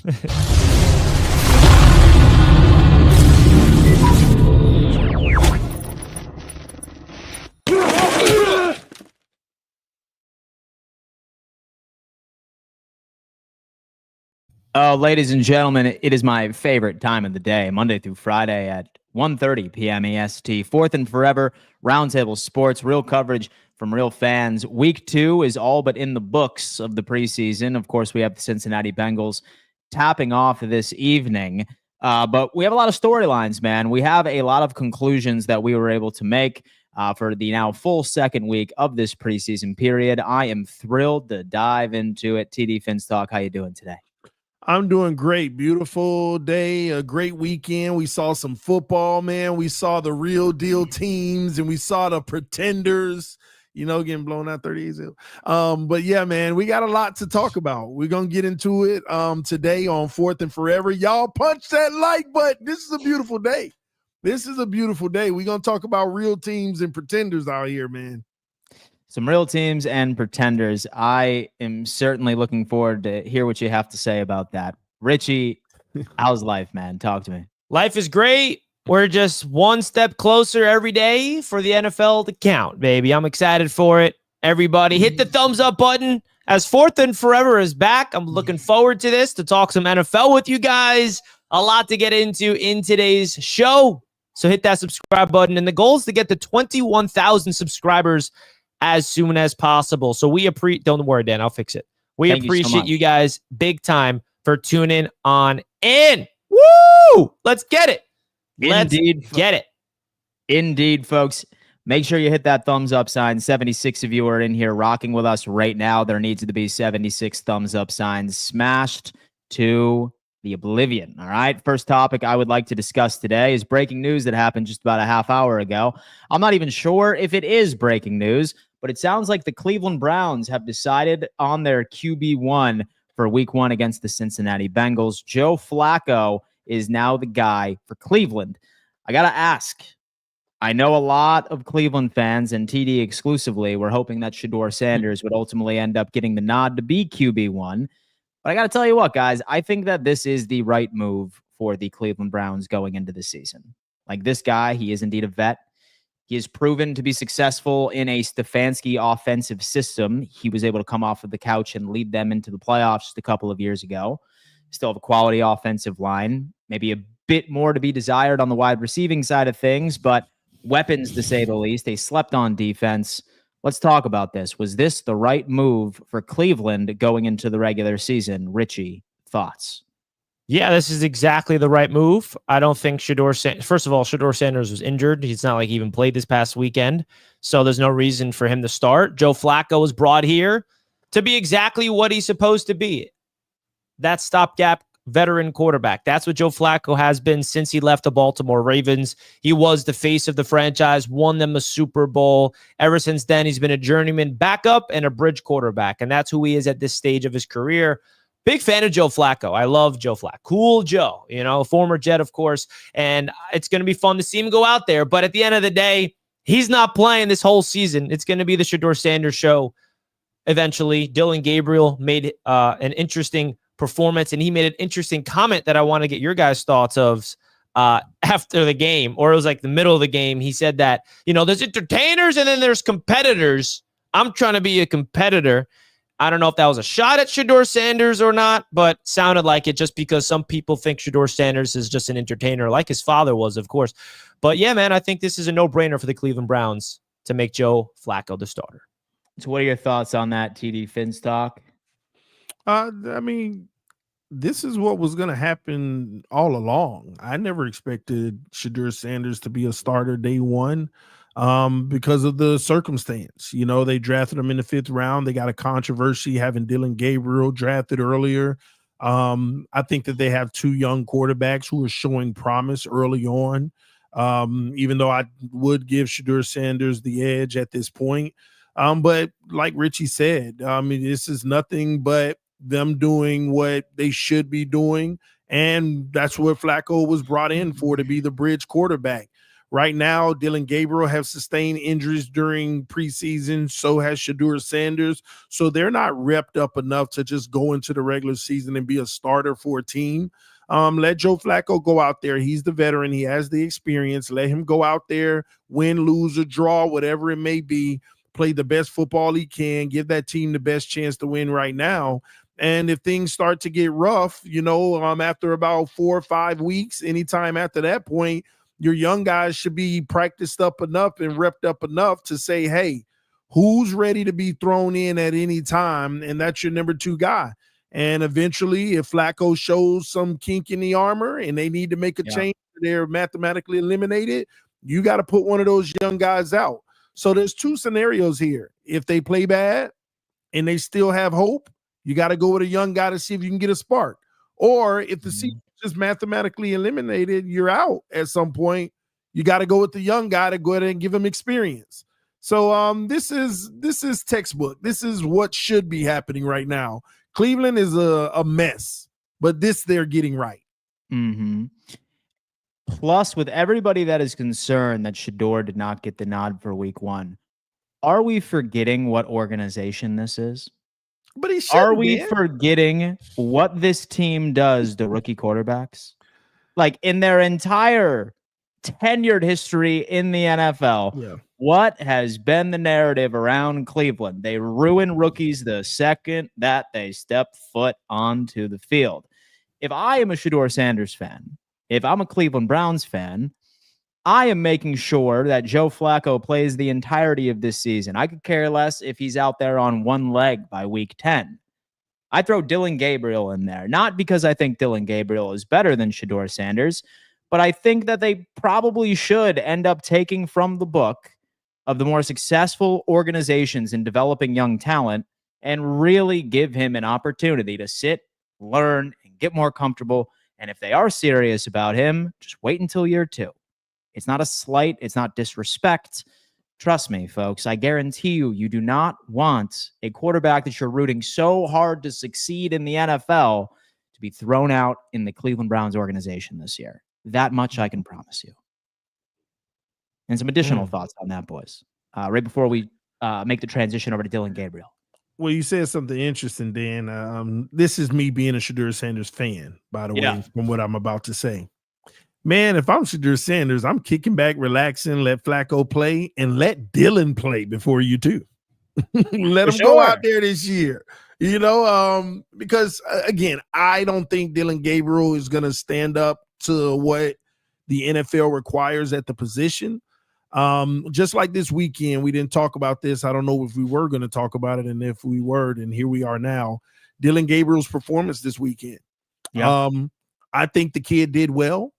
Ladies and gentlemen, it is my favorite time of the day, Monday through Friday at 1:30 p.m. EST. Fourth and Forever, Roundtable Sports, real coverage from real fans. Week 2 is all but in the books of the preseason. Of course, we have the Cincinnati Bengals tapping off this evening. But we have a lot of storylines, man. We have a lot of conclusions that we were able to make for the now full second week of this preseason period. I am thrilled to dive into it. TD Finstock, how you doing today? I'm doing great. Beautiful day, a great weekend. We saw some football, man. We saw the real deal teams, and we saw the pretenders, getting blown out 38-0. But yeah, man, we got a lot to talk about. We're going to get into it today on Fourth and Forever. Y'all punch that like button. This is a beautiful day. We're going to talk about real teams and pretenders out here, man. Some real teams and pretenders. I am certainly looking forward to hear what you have to say about that. Richie, how's life, man? Talk to me. Life is great. We're just one step closer every day for the NFL to count, baby. I'm excited for it. Everybody hit the thumbs up button as Fourth and Forever is back. I'm looking forward to this, to talk some NFL with you guys. A lot to get into in today's show. So hit that subscribe button. And the goal is to get to 21,000 subscribers as soon as possible. So don't worry, Dan, I'll fix it. We appreciate you guys big time for tuning on in. Woo! Let's get it. Indeed, folks. Make sure you hit that thumbs up sign. 76 of you are in here rocking with us right now. There needs to be 76 thumbs up signs smashed to the oblivion. All right. First topic I would like to discuss today is breaking news that happened just about a half hour ago. I'm not even sure if it is breaking news, but it sounds like the Cleveland Browns have decided on their QB1 for week 1 against the Cincinnati Bengals. Joe Flacco is now the guy for Cleveland. I got to ask, I know a lot of Cleveland fans and TD exclusively were hoping that Shedeur Sanders would ultimately end up getting the nod to be QB1. But I got to tell you what, guys, I think that this is the right move for the Cleveland Browns going into the season. Like, this guy, he is indeed a vet. He has proven to be successful in a Stefanski offensive system. He was able to come off of the couch and lead them into the playoffs just a couple of years ago. Still have a quality offensive line, maybe a bit more to be desired on the wide receiving side of things, but weapons to say the least. They slept on defense. Let's talk about this. Was this the right move for Cleveland going into the regular season? Richie, thoughts? Yeah, this is exactly the right move. I don't think first of all, Shedeur Sanders was injured. It's not like he even played this past weekend. So there's no reason for him to start. Joe Flacco was brought here to be exactly what he's supposed to be. That stopgap veteran quarterback. That's what Joe Flacco has been since he left the Baltimore Ravens. He was the face of the franchise, won them a Super Bowl. Ever since then, he's been a journeyman backup and a bridge quarterback. And that's who he is at this stage of his career. Big fan of Joe Flacco. I love Joe Flacco. Cool Joe, former Jet, of course. And it's going to be fun to see him go out there. But at the end of the day, he's not playing this whole season. It's going to be the Shedeur Sanders show eventually. Dylan Gabriel made an interesting performance, and he made an interesting comment that I want to get your guys' thoughts of after the game, or it was like the middle of the game. He said that, there's entertainers and then there's competitors. I'm trying to be a competitor. I don't know if that was a shot at Shedeur Sanders or not, but sounded like it, just because some people think Shedeur Sanders is just an entertainer, like his father was, of course. But yeah, man, I think this is a no-brainer for the Cleveland Browns to make Joe Flacco the starter. So what are your thoughts on that, TD Finstock? I mean, this is what was going to happen all along. I never expected Shedeur Sanders to be a starter day one. Because of the circumstance. They drafted him in the 5th round. They got a controversy having Dylan Gabriel drafted earlier. I think that they have 2 young quarterbacks who are showing promise early on. Even though I would give Shedeur Sanders the edge at this point. But like Richie said, this is nothing but them doing what they should be doing. And that's what Flacco was brought in for, to be the bridge quarterback. Right now, Dylan Gabriel has sustained injuries during preseason. So has Shedeur Sanders. So they're not repped up enough to just go into the regular season and be a starter for a team. Let Joe Flacco go out there. He's the veteran. He has the experience. Let him go out there, win, lose, or draw, whatever it may be, play the best football he can, give that team the best chance to win right now. And if things start to get rough, after about 4 or 5 weeks, anytime after that point, your young guys should be practiced up enough and repped up enough to say, hey, who's ready to be thrown in at any time? And that's your number 2 guy. And eventually, if Flacco shows some kink in the armor and they need to make a change, they're mathematically eliminated, you got to put one of those young guys out. So there's 2 scenarios here. If they play bad and they still have hope, you got to go with a young guy to see if you can get a spark. Or if the season is just mathematically eliminated, you're out at some point. You got to go with the young guy to go ahead and give him experience. So this is textbook. This is what should be happening right now. Cleveland is a mess, but this they're getting right. Mm-hmm. Plus, with everybody that is concerned that Shedeur did not get the nod for week 1, are we forgetting what organization this is? But he should. Are we forgetting what this team does to rookie quarterbacks? Like in their entire tenured history in the NFL, what has been the narrative around Cleveland? They ruin rookies the second that they step foot onto the field. If I am a Shedeur Sanders fan, if I'm a Cleveland Browns fan, I am making sure that Joe Flacco plays the entirety of this season. I could care less if he's out there on one leg by week 10. I throw Dylan Gabriel in there, not because I think Dylan Gabriel is better than Shedeur Sanders, but I think that they probably should end up taking from the book of the more successful organizations in developing young talent and really give him an opportunity to sit, learn, and get more comfortable. And if they are serious about him, just wait until year 2. It's not a slight. It's not disrespect. Trust me, folks. I guarantee you, you do not want a quarterback that you're rooting so hard to succeed in the NFL to be thrown out in the Cleveland Browns organization this year. That much I can promise you. And some additional thoughts on that, boys, right before we make the transition over to Dylan Gabriel. Well, you said something interesting, Dan. This is me being a Shedeur Sanders fan, by the way, from what I'm about to say. Man, if I'm Shedeur Sanders, I'm kicking back, relaxing, let Flacco play, and let Dylan play before you too. Let him go out there this year. Because again, I don't think Dylan Gabriel is going to stand up to what the NFL requires at the position. Just like this weekend, we didn't talk about this. I don't know if we were going to talk about it, and if we were, and here we are now. Dylan Gabriel's performance this weekend. I think the kid did well.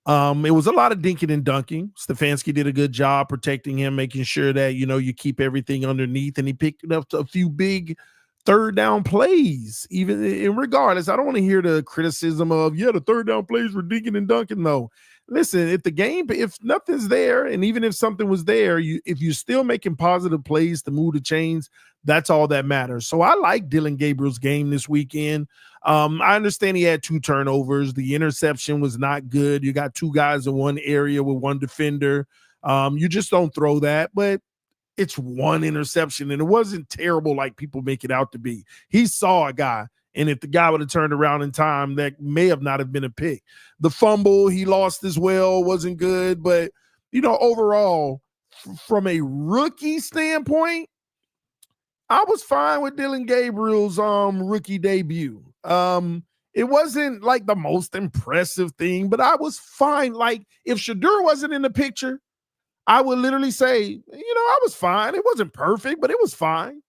It was a lot of dinking and dunking. Stefanski did a good job protecting him, making sure that, you keep everything underneath, and he picked up a few big 3rd down plays, even in regardless. I don't want to hear the criticism of, the 3rd down plays were dinking and dunking. No, listen, if nothing's there, and even if something was there, if you're still making positive plays to move the chains, that's all that matters. So I like Dylan Gabriel's game this weekend. I understand he had 2 turnovers. The interception was not good. You got 2 guys in one area with 1 defender. You just don't throw that, but it's 1 interception, and it wasn't terrible like people make it out to be. He saw a guy, and if the guy would have turned around in time, that may have not have been a pick. The fumble he lost as well wasn't good, but, overall, from a rookie standpoint, I was fine with Dylan Gabriel's rookie debut. It wasn't like the most impressive thing, but I was fine. Like, if Shedeur wasn't in the picture, I would literally say, I was fine. It wasn't perfect, but it was fine.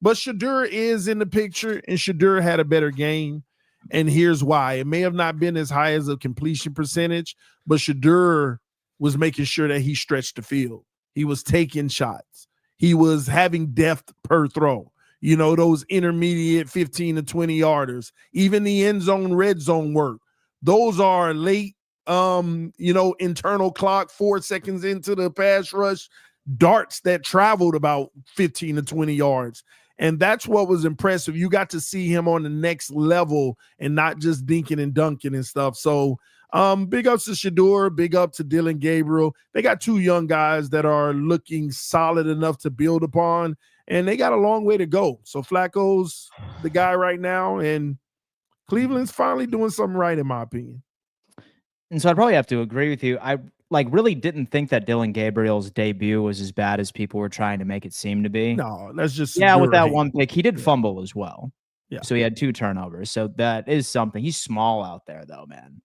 But Shedeur is in the picture, and Shedeur had a better game. And here's why. It may have not been as high as a completion percentage, but Shedeur was making sure that he stretched the field. He was taking shots. He was having depth per throw. Those intermediate 15 to 20 yarders, even the end zone, red zone work. Those are late, internal clock, 4 seconds into the pass rush, darts that traveled about 15 to 20 yards. And that's what was impressive. You got to see him on the next level and not just dinking and dunking and stuff. So big ups to Shedeur, big up to Dylan Gabriel. They got two young guys that are looking solid enough to build upon, and they got a long way to go. So Flacco's the guy right now, and Cleveland's finally doing something right, in my opinion. And so I'd probably have to agree with you. I really didn't think that Dylan Gabriel's debut was as bad as people were trying to make it seem to be. No, that's just with that one pick. He did fumble as well. Yeah. So he had 2 turnovers. So that is something. He's small out there though, man.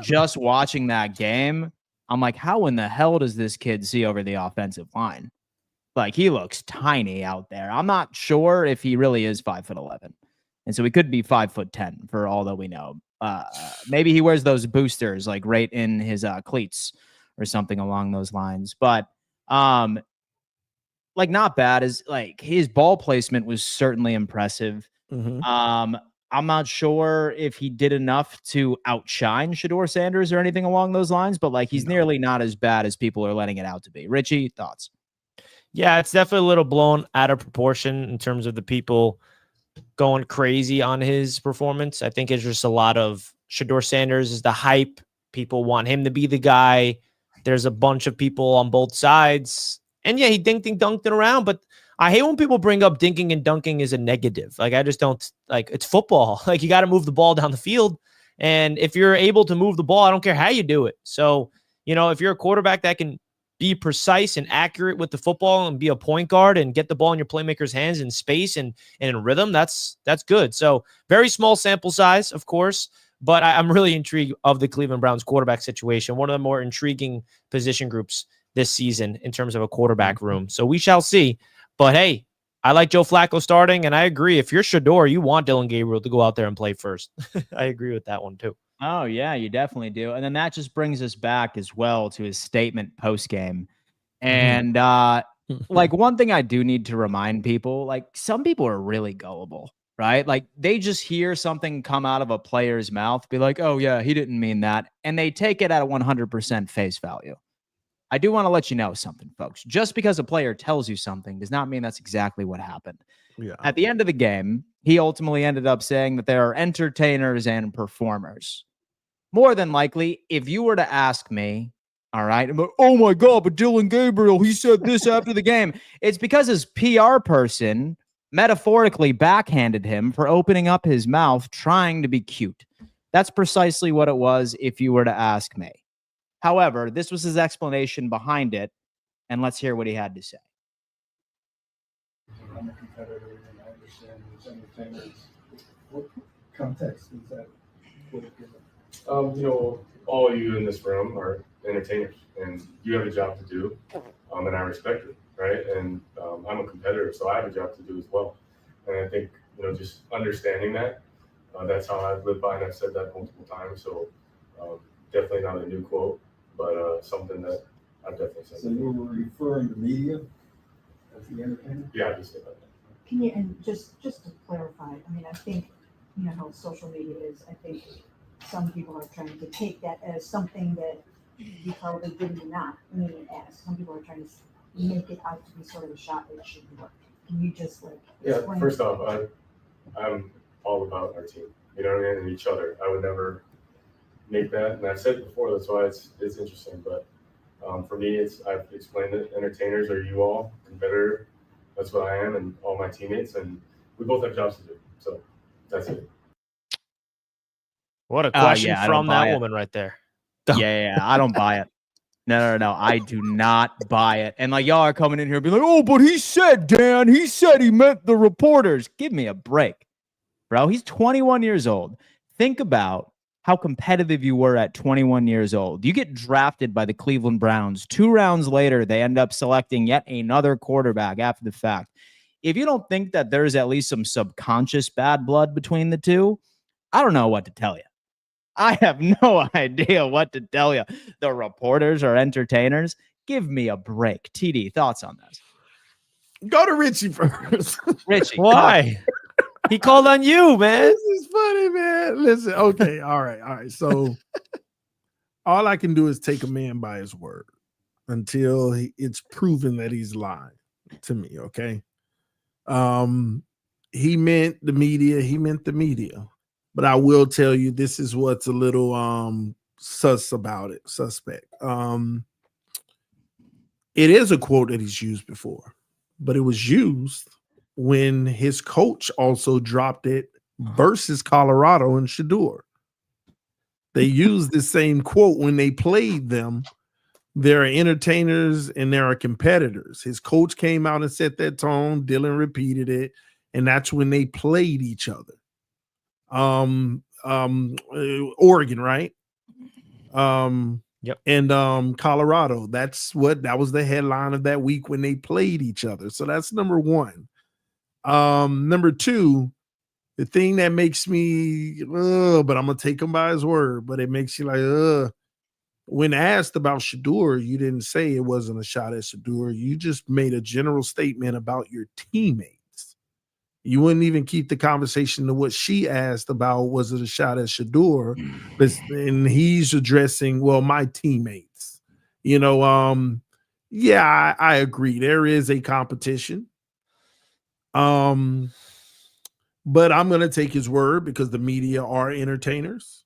Just watching that game, I'm like, how in the hell does this kid see over the offensive line? Like, he looks tiny out there. I'm not sure if he really is 5'11", and so he could be 5'10" for all that we know. Maybe he wears those boosters like right in his cleats or something along those lines. But not bad. Is like his ball placement was certainly impressive. Mm-hmm. I'm not sure if he did enough to outshine Shedeur Sanders or anything along those lines, but like he's nearly not as bad as people are letting it out to be. Richie, thoughts? Yeah, it's definitely a little blown out of proportion in terms of the people going crazy on his performance. I think it's just a lot of Shedeur Sanders is the hype. People want him to be the guy. There's a bunch of people on both sides. And yeah, he dunked it around, but I hate when people bring up dinking and dunking as a negative. Like, I just don't like, it's football. Like, you got to move the ball down the field. And if you're able to move the ball, I don't care how you do it. So, if you're a quarterback that can be precise and accurate with the football and be a point guard and get the ball in your playmaker's hands in space and in rhythm, that's good. So very small sample size, of course, but I'm really intrigued of the Cleveland Browns quarterback situation. One of the more intriguing position groups this season in terms of a quarterback room. So we shall see. But hey, I like Joe Flacco starting, and I agree. If you're Shedeur, you want Dylan Gabriel to go out there and play first. I agree with that one too. Oh, yeah, you definitely do. And then that just brings us back as well to his statement post-game. And one thing I do need to remind people, like, some people are really gullible, right? Like, they just hear something come out of a player's mouth, be like, oh, yeah, he didn't mean that. And they take it at a 100% face value. I do want to let you know something, folks. Just because a player tells you something does not mean that's exactly what happened. Yeah. At the end of the game, he ultimately ended up saying that there are entertainers and performers. More than likely, if you were to ask me, all right, but, oh my God, but Dylan Gabriel, he said this after the game. It's because his PR person metaphorically backhanded him for opening up his mouth trying to be cute. That's precisely what it was if you were to ask me. However, this was his explanation behind it, and let's hear what he had to say. I'm a competitor, and I understand there's entertainers. What context is that? All of you in this room are entertainers, and you have a job to do, and I respect it, right? And I'm a competitor, so I have a job to do as well. And I think, just understanding that, that's how I've lived by, and I've said that multiple times. So definitely not a new quote, but something that I've definitely said. So you were referring to media as the entertainer? Yeah, I just said that. Can you, and just to clarify, I mean, I think, how social media is, I think some people are trying to take that as something that you probably did not mean it as. Some people are trying to make it out to be sort of a shot that should work. Can you just explain? First off, I'm all about our team, and each other. I would never make that, and I've said it before, that's why it's interesting. But for me, I've explained it. Entertainers are you all, competitor. That's what I am, and all my teammates, and we both have jobs to do. So that's it. What a question from that woman right there. Yeah, I don't buy it. No, I do not buy it. And y'all are coming in here and be like, oh, but he said, Dan, he said he meant the reporters. Give me a break, bro. He's 21 years old. Think about how competitive you were at 21 years old. You get drafted by the Cleveland Browns. 2 rounds later, they end up selecting yet another quarterback after the fact. If you don't think that there's at least some subconscious bad blood between the two, I don't know what to tell you. I have no idea what to tell you. The reporters are entertainers. Give me a break. TD, thoughts on this? Go to Richie first. Richie, why? He called on you, man. This is funny, man. Listen, okay, all right. So all I can do is take a man by his word until it's proven that he's lying to me, okay? He meant the media. He meant the media. But I will tell you, this is what's a little suspect. It is a quote that he's used before, but it was used when his coach also dropped it versus Colorado and Shador. They used the same quote when they played them. There are entertainers and there are competitors. His coach came out and set that tone. Dylan repeated it, and that's when they played each other. Oregon, right? Yep. And Colorado. That was the headline of that week when they played each other. So that's number one. Number two, the thing that makes me, but I'm gonna take him by his word, but it makes you like, when asked about Shador, you didn't say it wasn't a shot at Shador. You just made a general statement about your teammates. You wouldn't even keep the conversation to what she asked about, was it a shot at Shador? And he's addressing, well, my teammates. Yeah, I agree. There is a competition. But I'm going to take his word because the media are entertainers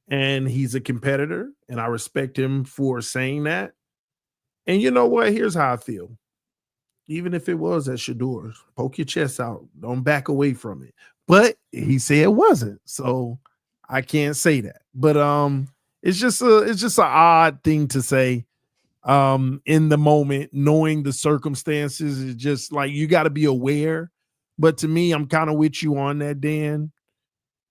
and he's a competitor, and I respect him for saying that. And you know what? Here's how I feel. Even if it was at Shador, poke your chest out. Don't back away from it. But he said it wasn't, so I can't say that. But it's just an odd thing to say in the moment, knowing the circumstances. Is just like, you got to be aware. But to me, I'm kind of with you on that, Dan.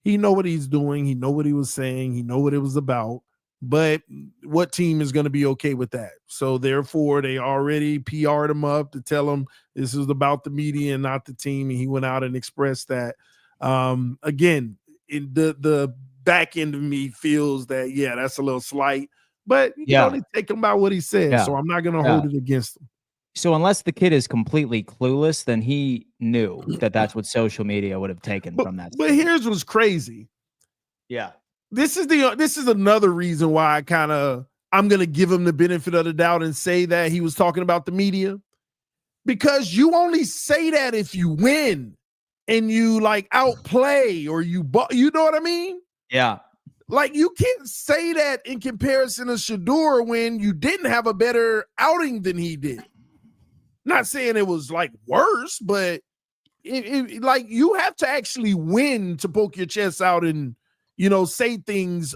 He know what he's doing. He know what he was saying. He know what it was about. But what team is going to be okay with that? So therefore, they already PR'd him up to tell him this is about the media and not the team. And he went out and expressed that. Again, the back end of me feels that, yeah, that's a little slight. But you can only take him by what he said. So I'm not going to hold it against him. So unless the kid is completely clueless, then he knew that that's what social media would have taken from that. But here's what's crazy. Yeah. This is another reason why I'm going to give him the benefit of the doubt and say that he was talking about the media, because you only say that if you win and you like outplay or you know what I mean? Yeah. Like, you can't say that in comparison to Shador when you didn't have a better outing than he did. Not saying it was like worse, but like, you have to actually win to poke your chest out and, say things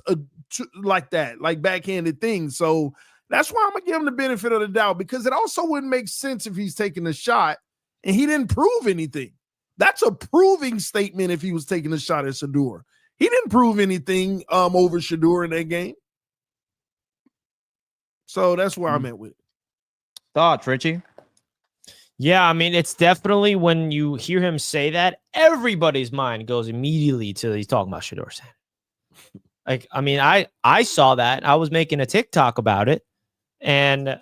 like that, like backhanded things. So that's why I'm going to give him the benefit of the doubt, because it also wouldn't make sense if he's taking a shot and he didn't prove anything. That's a proving statement if he was taking a shot at Shador. He didn't prove anything over Shador in that game. So that's where I'm at with it. Thoughts, Richie? Yeah, I mean, it's definitely, when you hear him say that, everybody's mind goes immediately to he's talking about Shador Sanders. Like, I mean, I saw that. I was making a TikTok about it, and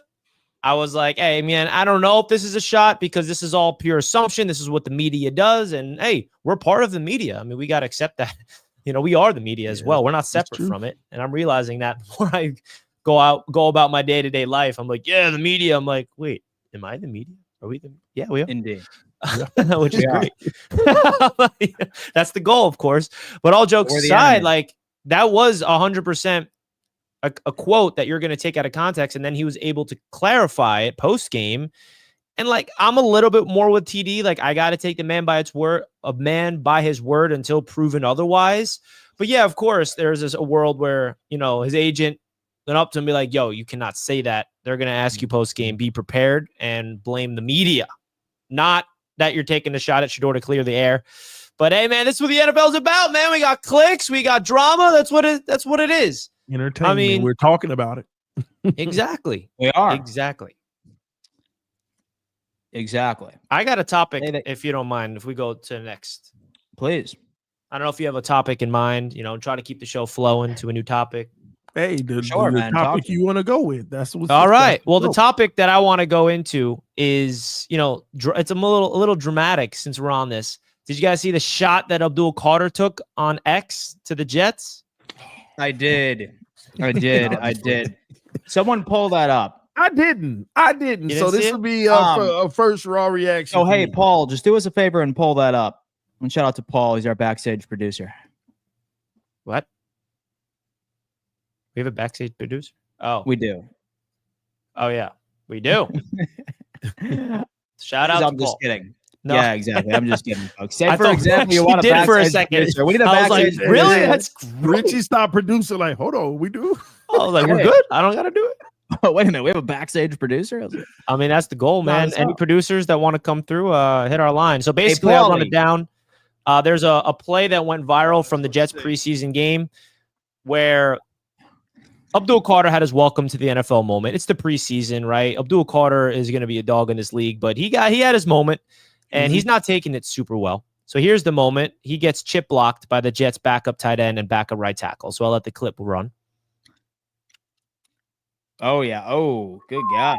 I was like, hey, man, I don't know if this is a shot, because this is all pure assumption. This is what the media does, and hey, we're part of the media. I mean, we got to accept that. We are the media as well. We're not separate from it. And I'm realizing that before I go about my day-to-day life. I'm like, yeah, the media. I'm like, wait, am I the media? Are we yeah, we are. Indeed. Which is great. That's the goal, of course. But all jokes aside, like, that was 100% a quote that you're going to take out of context. And then he was able to clarify it post game. And like, I'm a little bit more with TD. Like, I got to take the man by his word until proven otherwise. But yeah, of course, there's a world where, his agent went up to him and be like, yo, you cannot say that. They're going to ask you post game, be prepared, and blame the media. Not that you're taking a shot at Shador to clear the air. But hey, man, this is what the NFL's about, man. We got clicks, we got drama. That's what it is. Entertainment. I mean, we're talking about it. Exactly. We are. Exactly. I got a topic, if you don't mind, if we go to the next. Please. I don't know if you have a topic in mind, try to keep the show flowing to a new topic. Hey, the topic you want to go with. That's what's all right. Well, the topic that I want to go into is, it's a little dramatic since we're on this. Did you guys see the shot that Abdul Carter took on X to the Jets? I did. Someone pull that up. I didn't. You So didn't see this it? will be a first raw reaction. Oh, for hey, me. Paul, just do us a favor and pull that up. And shout out to Paul. He's our backstage producer. What? We have a backstage producer? Oh, We do. oh yeah, we do. Shout out to I'm just Paul. kidding. No. Yeah, exactly. I'm just kidding, folks. Say, I for thought example, you you want a did for a backstage second. producer. We need a I was like, backstage really? producer. That's great. Richie stopped producing. Like, hold on, we do. I was like, we're Hey. good. I don't got to do it. Oh, wait a minute. We have a backstage producer? I was like, I mean, that's the goal, man. what's Any up? producers that want to come through, hit our line. So basically, I'll run it Paulie. down. There's a play that went viral from the Jets preseason game where Abdul Carter had his welcome to the NFL moment. It's the preseason, right? Abdul Carter is going to be a dog in this league, but he had his moment, and he's not taking it super well. So here's the moment. He gets chip blocked by the Jets backup tight end and backup right tackle. So I'll let the clip run. Oh, yeah. Oh, good God.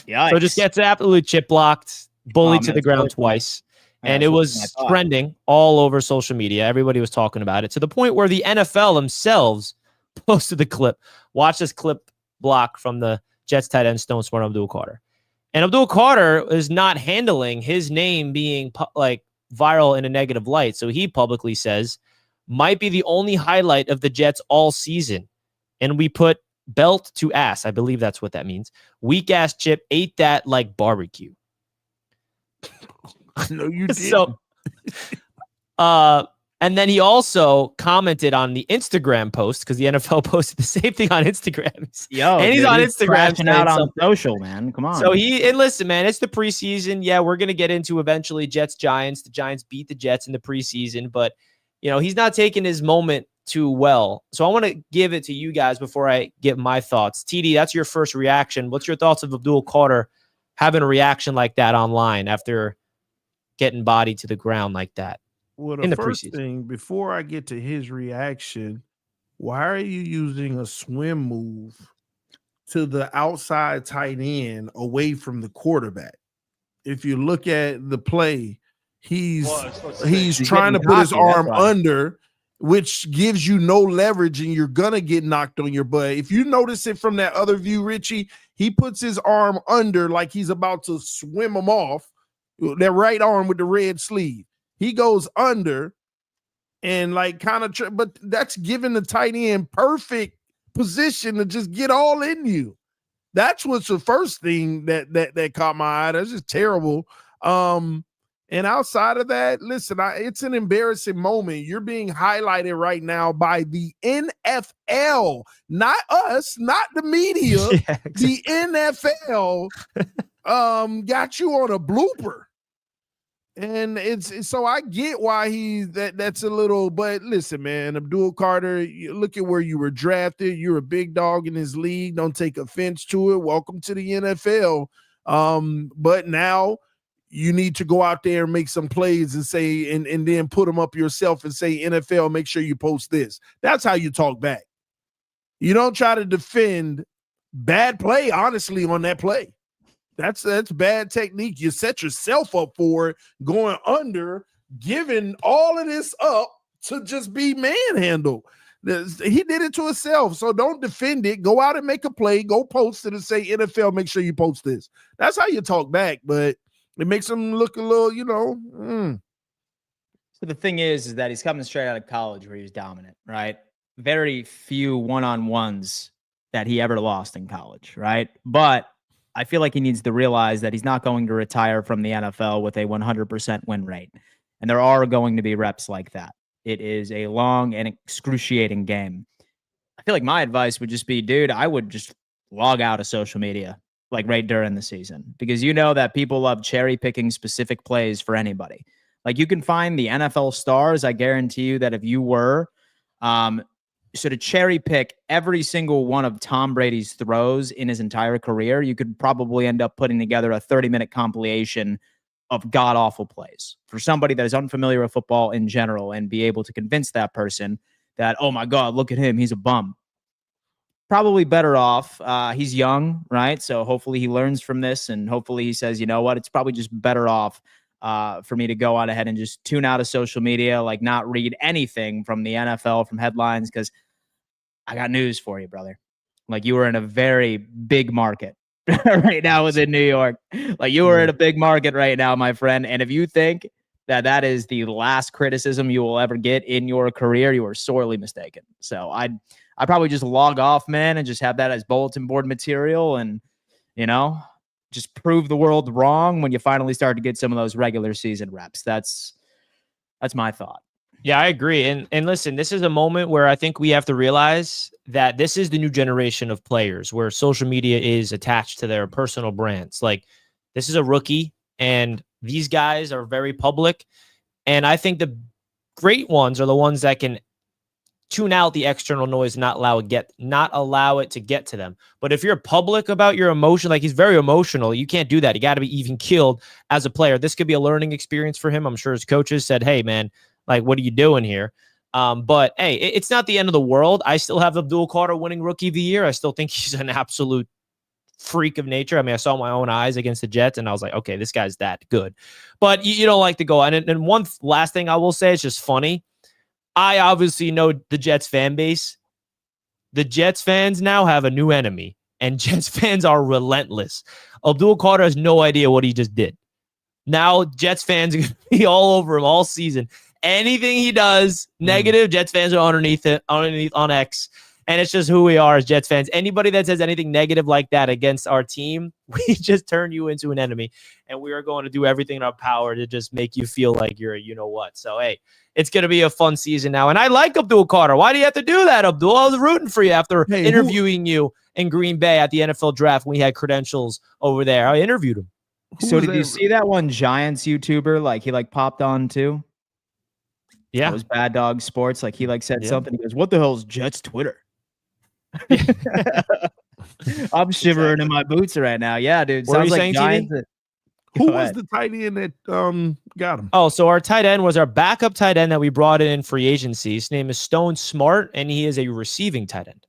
Yeah. So just gets absolutely chip blocked, bullied Oh, to man, the it's ground really funny. twice. Yeah, And that's it what was I thought. trending all over social media. Everybody was talking about it to the point where the NFL themselves posted the clip. Watch this clip block from the Jets tight end Stone Smart Abdul Carter. And Abdul Carter is not handling his name being viral in a negative light. So he publicly says, might be the only highlight of the Jets all season. And we put belt to ass. I believe that's what that means. Weak ass Chip ate that like barbecue. No, you did. So, and then he also commented on the Instagram post because the NFL posted the same thing on Instagram. Yo, and he's dude, on he's Instagram crashing out saying on something. social, man. Come on. So and listen, man, it's the preseason. Yeah, we're gonna get into eventually Jets Giants. The Giants beat the Jets in the preseason, but he's not taking his moment too well. So I want to give it to you guys before I get my thoughts. TD, that's your first reaction. What's your thoughts of Abdul Carter having a reaction like that online after getting bodied to the ground like that? Well, in the the first preseason. thing, before I get to his reaction, why are you using a swim move to the outside tight end away from the quarterback? If you look at the play, he's trying to getting put his cocky, that's arm why. under, which gives you no leverage, and you're gonna get knocked on your butt. If you notice it from that other view, Richie, he puts his arm under like he's about to swim him off. That right arm with the red sleeve. He goes under and but that's giving the tight end perfect position to just get all in you. That's what's the first thing that caught my eye. That's just terrible. And outside of that, listen, it's an embarrassing moment. You're being highlighted right now by the NFL, not us, not the media. Yeah, exactly. The NFL got you on a blooper. And it's so I get why that's a little, but listen, man, Abdul Carter, look at where you were drafted. You're a big dog in this league. Don't take offense to it. Welcome to the NFL. But now you need to go out there and make some plays and say, and then put them up yourself and say, NFL, make sure you post this. That's how you talk back. You don't try to defend bad play, honestly, on that play. That's bad technique. You set yourself up for it, going under, giving all of this up to just be manhandled. He did it to himself, so don't defend it. Go out and make a play. Go post it and say, NFL, make sure you post this. That's how you talk back, but it makes him look a little, So the thing is that he's coming straight out of college where he was dominant, right? Very few one-on-ones that he ever lost in college, right? But I feel like he needs to realize that he's not going to retire from the NFL with a 100% win rate. And there are going to be reps like that. It is a long and excruciating game. I feel like my advice would just be, dude, I would just log out of social media like right during the season, because you know that people love cherry picking specific plays for anybody. Like you can find the NFL stars. I guarantee you that if you were so to cherry pick every single one of Tom Brady's throws in his entire career, you could probably end up putting together a 30-minute compilation of god-awful plays for somebody that is unfamiliar with football in general and be able to convince that person that, oh my God, look at him, he's a bum. Probably better off. He's young, right? So hopefully he learns from this, and hopefully he says, you know what, it's probably just better off for me to go on ahead and just tune out of social media, like not read anything from the NFL, from headlines, because I got news for you, brother. Like you were in a very big market right now within New York. Like you are in a big market right now, my friend. And if you think that that is the last criticism you will ever get in your career, you are sorely mistaken. So I'd probably just log off, man, and just have that as bulletin board material and, you know, just prove the world wrong when you finally start to get some of those regular season reps. That's my thought. Yeah, I agree. And listen, this is a moment where I think we have to realize that this is the new generation of players where social media is attached to their personal brands. Like this is a rookie and these guys are very public. And I think the great ones are the ones that can tune out the external noise and not allow it to get to them. But if you're public about your emotion, like he's very emotional, you can't do that. You got to be even keeled as a player. This could be a learning experience for him. I'm sure his coaches said, hey, man, like, what are you doing here? But hey, it's not the end of the world. I still have Abdul Carter winning Rookie of the Year. I still think he's an absolute freak of nature. I mean, I saw my own eyes against the Jets, and I was like, okay, this guy's that good. But you don't like to go. And one last thing I will say, it's just funny. I obviously know the Jets fan base. The Jets fans now have a new enemy, and Jets fans are relentless. Abdul Carter has no idea what he just did. Now Jets fans are going to be all over him all season. Anything he does negative, Jets fans are underneath on X. And it's just who we are as Jets fans. Anybody that says anything negative like that against our team, we just turn you into an enemy. And we are going to do everything in our power to just make you feel like you're a you-know-what. So, hey, it's going to be a fun season now. And I like Abdul Carter. Why do you have to do that, Abdul? I was rooting for you after interviewing you in Green Bay at the NFL draft when we had credentials over there. I interviewed him. So did you see that one Giants YouTuber? Like he popped on too? Yeah. It was Bad Dog Sports. Like he said something. He goes, what the hell is Jets Twitter? I'm shivering in my boots right now. Yeah, dude. What are you Sounds saying, Giants. Who was the tight end that got him? Oh, so our tight end was our backup tight end that we brought in free agency. His name is Stone Smart, and he is a receiving tight end.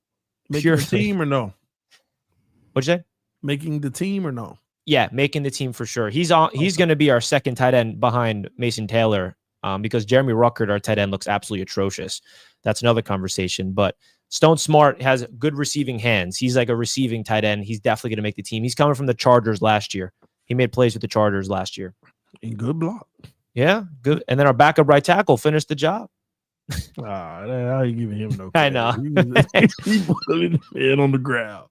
Making the team or no? What'd you say? Making the team or no? Yeah, making the team for sure. He's going to be our second tight end behind Mason Taylor because Jeremy Ruckert, our tight end, looks absolutely atrocious. That's another conversation. But Stone Smart has good receiving hands. He's like a receiving tight end. He's definitely going to make the team. He's coming from the Chargers last year. He made plays with the Chargers last year. And good block. Yeah, good. And then our backup right tackle finished the job. I ain't giving him no credit. I know. He put his head on the ground.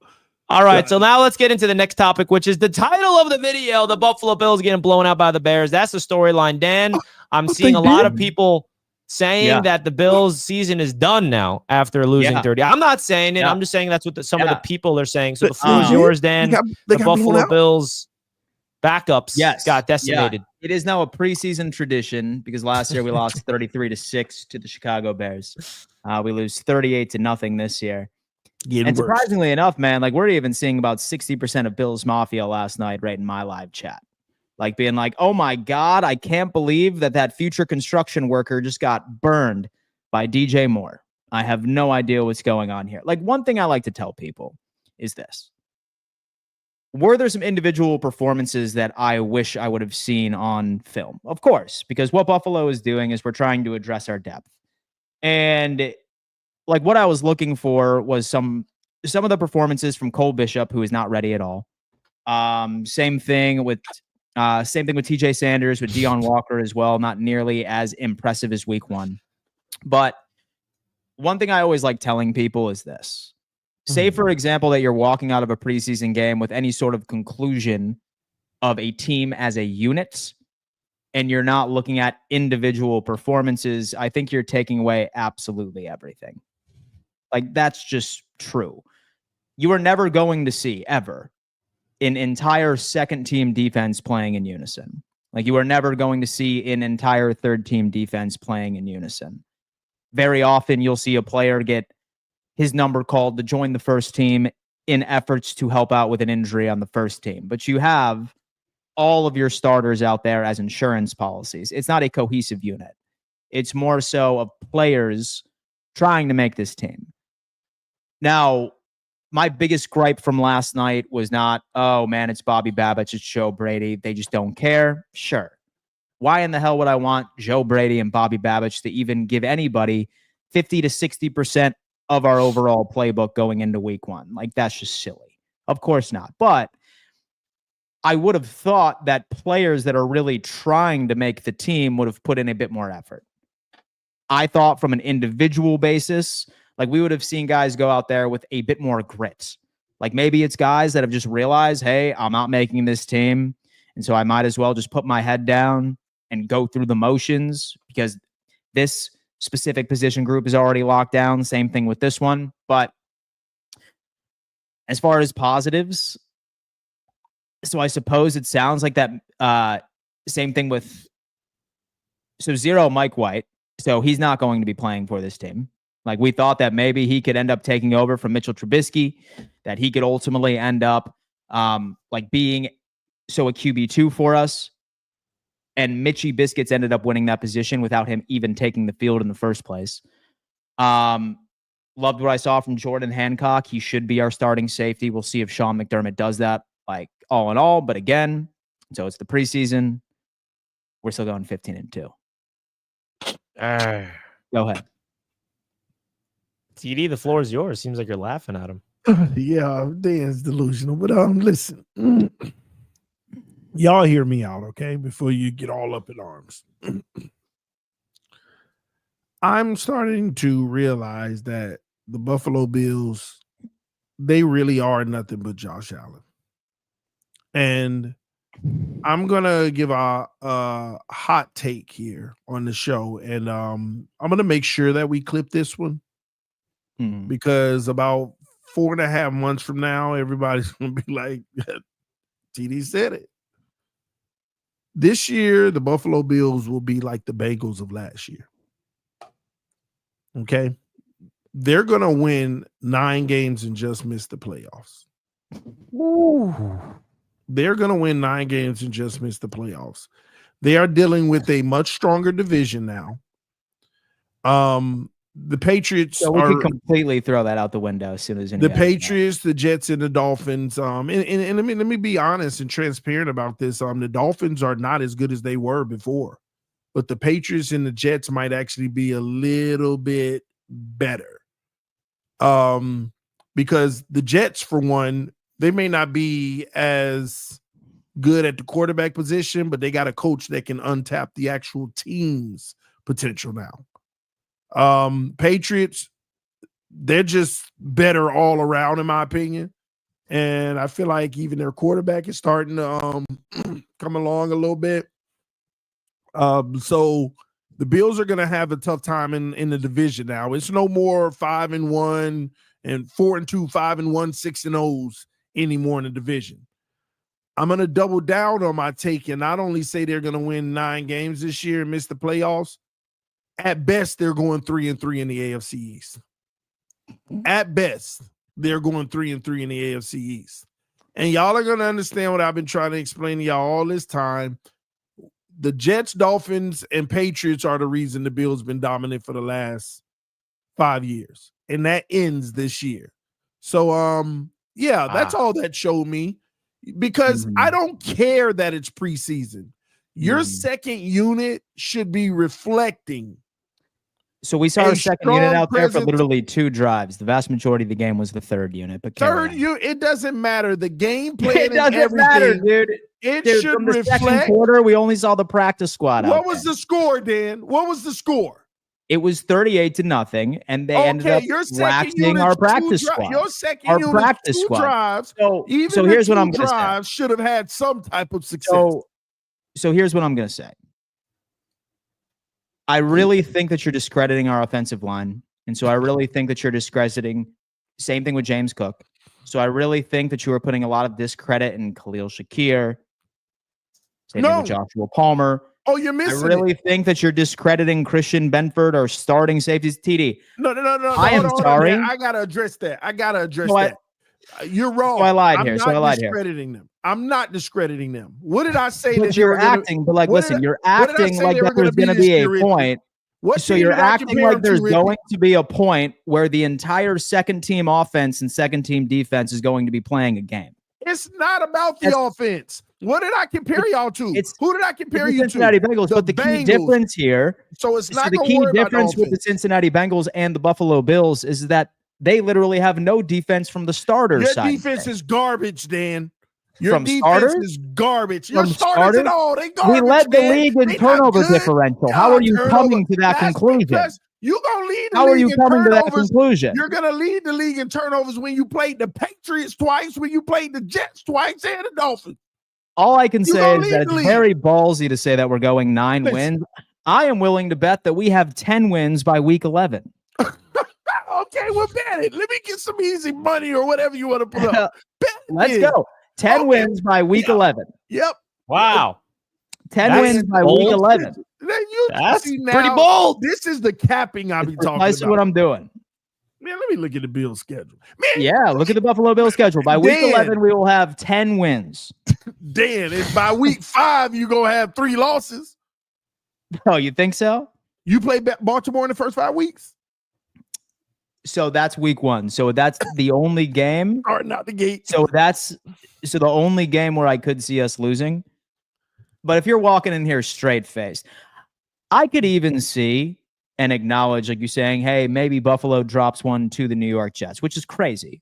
All right, so now let's get into the next topic, which is the title of the video, the Buffalo Bills getting blown out by the Bears. That's the storyline. Dan, I'm seeing a lot of people saying that the Bills season is done now after losing 30. I'm not saying it. I'm just saying that's what some of the people are saying. So the floor is yours, Dan. The Buffalo Bills backups got decimated. Yeah. It is now a preseason tradition because last year we lost 33-6 to the Chicago Bears. We lose 38-0 this year. And surprisingly enough, man, like we're even seeing about 60% of Bills Mafia last night right in my live chat. Like being like, oh my God, I can't believe that future construction worker just got burned by DJ Moore. I have no idea what's going on here. Like one thing I like to tell people is this. Were there some individual performances that I wish I would have seen on film? Of course, because what Buffalo is doing is we're trying to address our depth. And like what I was looking for was some of the performances from Cole Bishop, who is not ready at all. Same thing with TJ Sanders, with Deion Walker as well. Not nearly as impressive as week one. But one thing I always like telling people is this. Say, for example, that you're walking out of a preseason game with any sort of conclusion of a team as a unit, and you're not looking at individual performances. I think you're taking away absolutely everything. Like, that's just true. You are never going to see, ever, an entire second-team defense playing in unison. Like, you are never going to see an entire third-team defense playing in unison. Very often, you'll see a player get his number called to join the first team in efforts to help out with an injury on the first team. But you have all of your starters out there as insurance policies. It's not a cohesive unit. It's more so of players trying to make this team. Now, my biggest gripe from last night was not, oh man, it's Bobby Babbitt, it's Joe Brady. They just don't care. Sure. Why in the hell would I want Joe Brady and Bobby Babbitt to even give anybody 50 to 60% of our overall playbook going into week 1. Like, that's just silly. Of course not. But I would have thought that players that are really trying to make the team would have put in a bit more effort. I thought from an individual basis, like we would have seen guys go out there with a bit more grit. Like maybe it's guys that have just realized, hey, I'm not making this team. And so I might as well just put my head down and go through the motions because this specific position group is already locked down. Same thing with this one. But as far as positives, so I suppose it sounds like that same thing with, so 0 Mike White. So he's not going to be playing for this team. Like we thought that maybe he could end up taking over from Mitchell Trubisky, that he could ultimately end up like being a QB2 for us. And Mitchie Biscuits ended up winning that position without him even taking the field in the first place. Loved what I saw from Jordan Hancock. He should be our starting safety. We'll see if Sean McDermott does that, like all in all. But again, so it's the preseason. We're still going 15-2. Go ahead. TD, the floor is yours. Seems like you're laughing at him. Yeah, Dan's delusional. But listen, y'all hear me out, okay? Before you get all up in arms. I'm starting to realize that the Buffalo Bills, they really are nothing but Josh Allen. And I'm gonna give a hot take here on the show, and I'm gonna make sure that we clip this one because about 4.5 months from now, everybody's gonna be like, TD said it. This year, the Buffalo Bills will be like the Bengals of last year. Okay, they're gonna win 9 games and just miss the playoffs. Ooh. They're going to win 9 games and just miss the playoffs. They are dealing with a much stronger division now. The Patriots so we could completely throw that out the window as soon as the Patriots, the Jets, and the Dolphins. And let me be honest and transparent about this. The Dolphins are not as good as they were before, but the Patriots and the Jets might actually be a little bit better. Because the Jets, for one, they may not be as good at the quarterback position, but they got a coach that can untap the actual team's potential now. Patriots, they're just better all around, in my opinion. And I feel like even their quarterback is starting to come along a little bit. So the Bills are going to have a tough time in the division now. It's no more 5-1 and 4-2, 5-1, 6-0s anymore in the division. I'm going to double down on my take and not only say they're going to win 9 games this year and miss the playoffs. At best, they're going 3-3 in the AFC East. At best, they're going 3-3 in the AFC East. And y'all are going to understand what I've been trying to explain to y'all all this time. The Jets, Dolphins, and Patriots are the reason the Bills been dominant for the last 5 years. And that ends this year. So, yeah, that's all that showed me. Because I don't care that it's preseason. Your second unit should be reflecting. So we saw a second unit out there for literally 2 drives. The vast majority of the game was the third unit. But third unit, it doesn't matter. The game plan it doesn't everything, matter, dude. It should from the reflect. Second quarter, we only saw the practice squad. What was the score, Dan? What was the score? It was 38-0, and they ended up waxing our practice squad. Your second our unit, practice 2 squad. drives. So even here's what I'm going to say. Should have had some type of success. So here's what I'm going to say. I really think that you're discrediting our offensive line. And so I really think that you're discrediting, same thing with James Cook. So I really think that you are putting a lot of discredit in Khalil Shakir, same thing with Joshua Palmer. Oh, you're missing. I really think that you're discrediting Christian Benford, our starting safeties. TD. No. I am sorry. I got to address that. That. You're wrong. So I lied here. I'm not discrediting them. I'm not discrediting them. What did I say? But you're acting. But like, listen, you're acting like that there's going to be a point. So you're acting like there's going to be a point where the entire second team offense and second team defense is going to be playing a game. It's not about the offense. What did I compare y'all to? Who did I compare you to? Cincinnati Bengals. But the key difference here. So it's not the key difference with the Cincinnati Bengals and the Buffalo Bills is that They literally have no defense from the starters. Your side defense of is garbage, Dan. Your From defense starters? is garbage. Your From starters and starters? all, they things. garbage, We led the man. league in They not turnover good. differential. How are you coming to that That's conclusion? because you gonna lead the How are league you in coming to that turnovers. conclusion? You're gonna lead the league in turnovers when you played the Patriots twice, when you played the Jets twice, and the Dolphins. All I can You say gonna is that lead it's the league. very ballsy to say that we're going 9 Listen. wins. I am willing to bet that we have 10 wins by week 11. Okay, well, bet it. Let me get some easy money or whatever you want to put up. Bet Let's it. go. 10 Okay. wins by week Yeah. 11. Yep. Wow. 10 That's wins by bold. week 11. Then you That's see pretty now, bold. this is the capping I be talking Precisely about. what I'm doing. Man, let me look at the Bills schedule. Man, Yeah, look at the Buffalo Bills schedule. By week Dan. 11, we will have 10 wins. Dan, and by week 5, you're going to have 3 losses. Oh, you think so? You play Baltimore in the first 5 weeks? So that's week 1. So that's the only game. Starting out the gate. So the only game where I could see us losing. But if you're walking in here straight faced, I could even see and acknowledge, like you saying, hey, maybe Buffalo drops one to the New York Jets, which is crazy.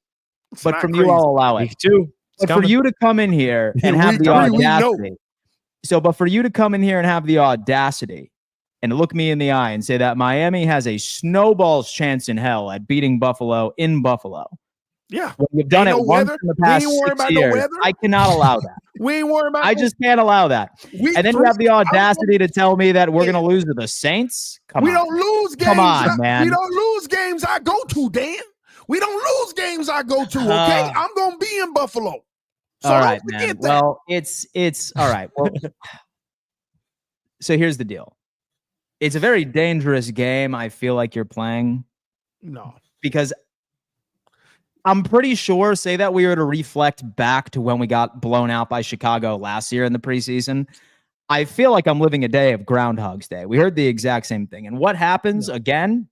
It's But not from crazy. you, I'll allow it. Week 2. But for you to come in here and have Week the 3, we know. audacity. But for you to come in here and have the audacity and look me in the eye and say that Miami has a snowball's chance in hell at beating Buffalo in Buffalo. Yeah. When you've done Ain't it no once weather. in the We past ain't worried 6 about no years, weather. I cannot allow that. We ain't worried about I just can't allow that. week And then you 3, have the audacity to tell me that we're going to Yeah. lose to the Saints? Come we on. don't lose games. Come on, man. We don't lose games I go to, Dan. We don't lose games I go to, okay? I'm going to be in Buffalo. So all don't right, forget man. that. Well, it's all right. Well, so here's the deal. It's a very dangerous game I feel like you're playing No. because I'm pretty sure, say that we were to reflect back to when we got blown out by Chicago last year in the preseason, I feel like I'm living a day of Groundhog's Day. We heard the exact same thing. And what happens again?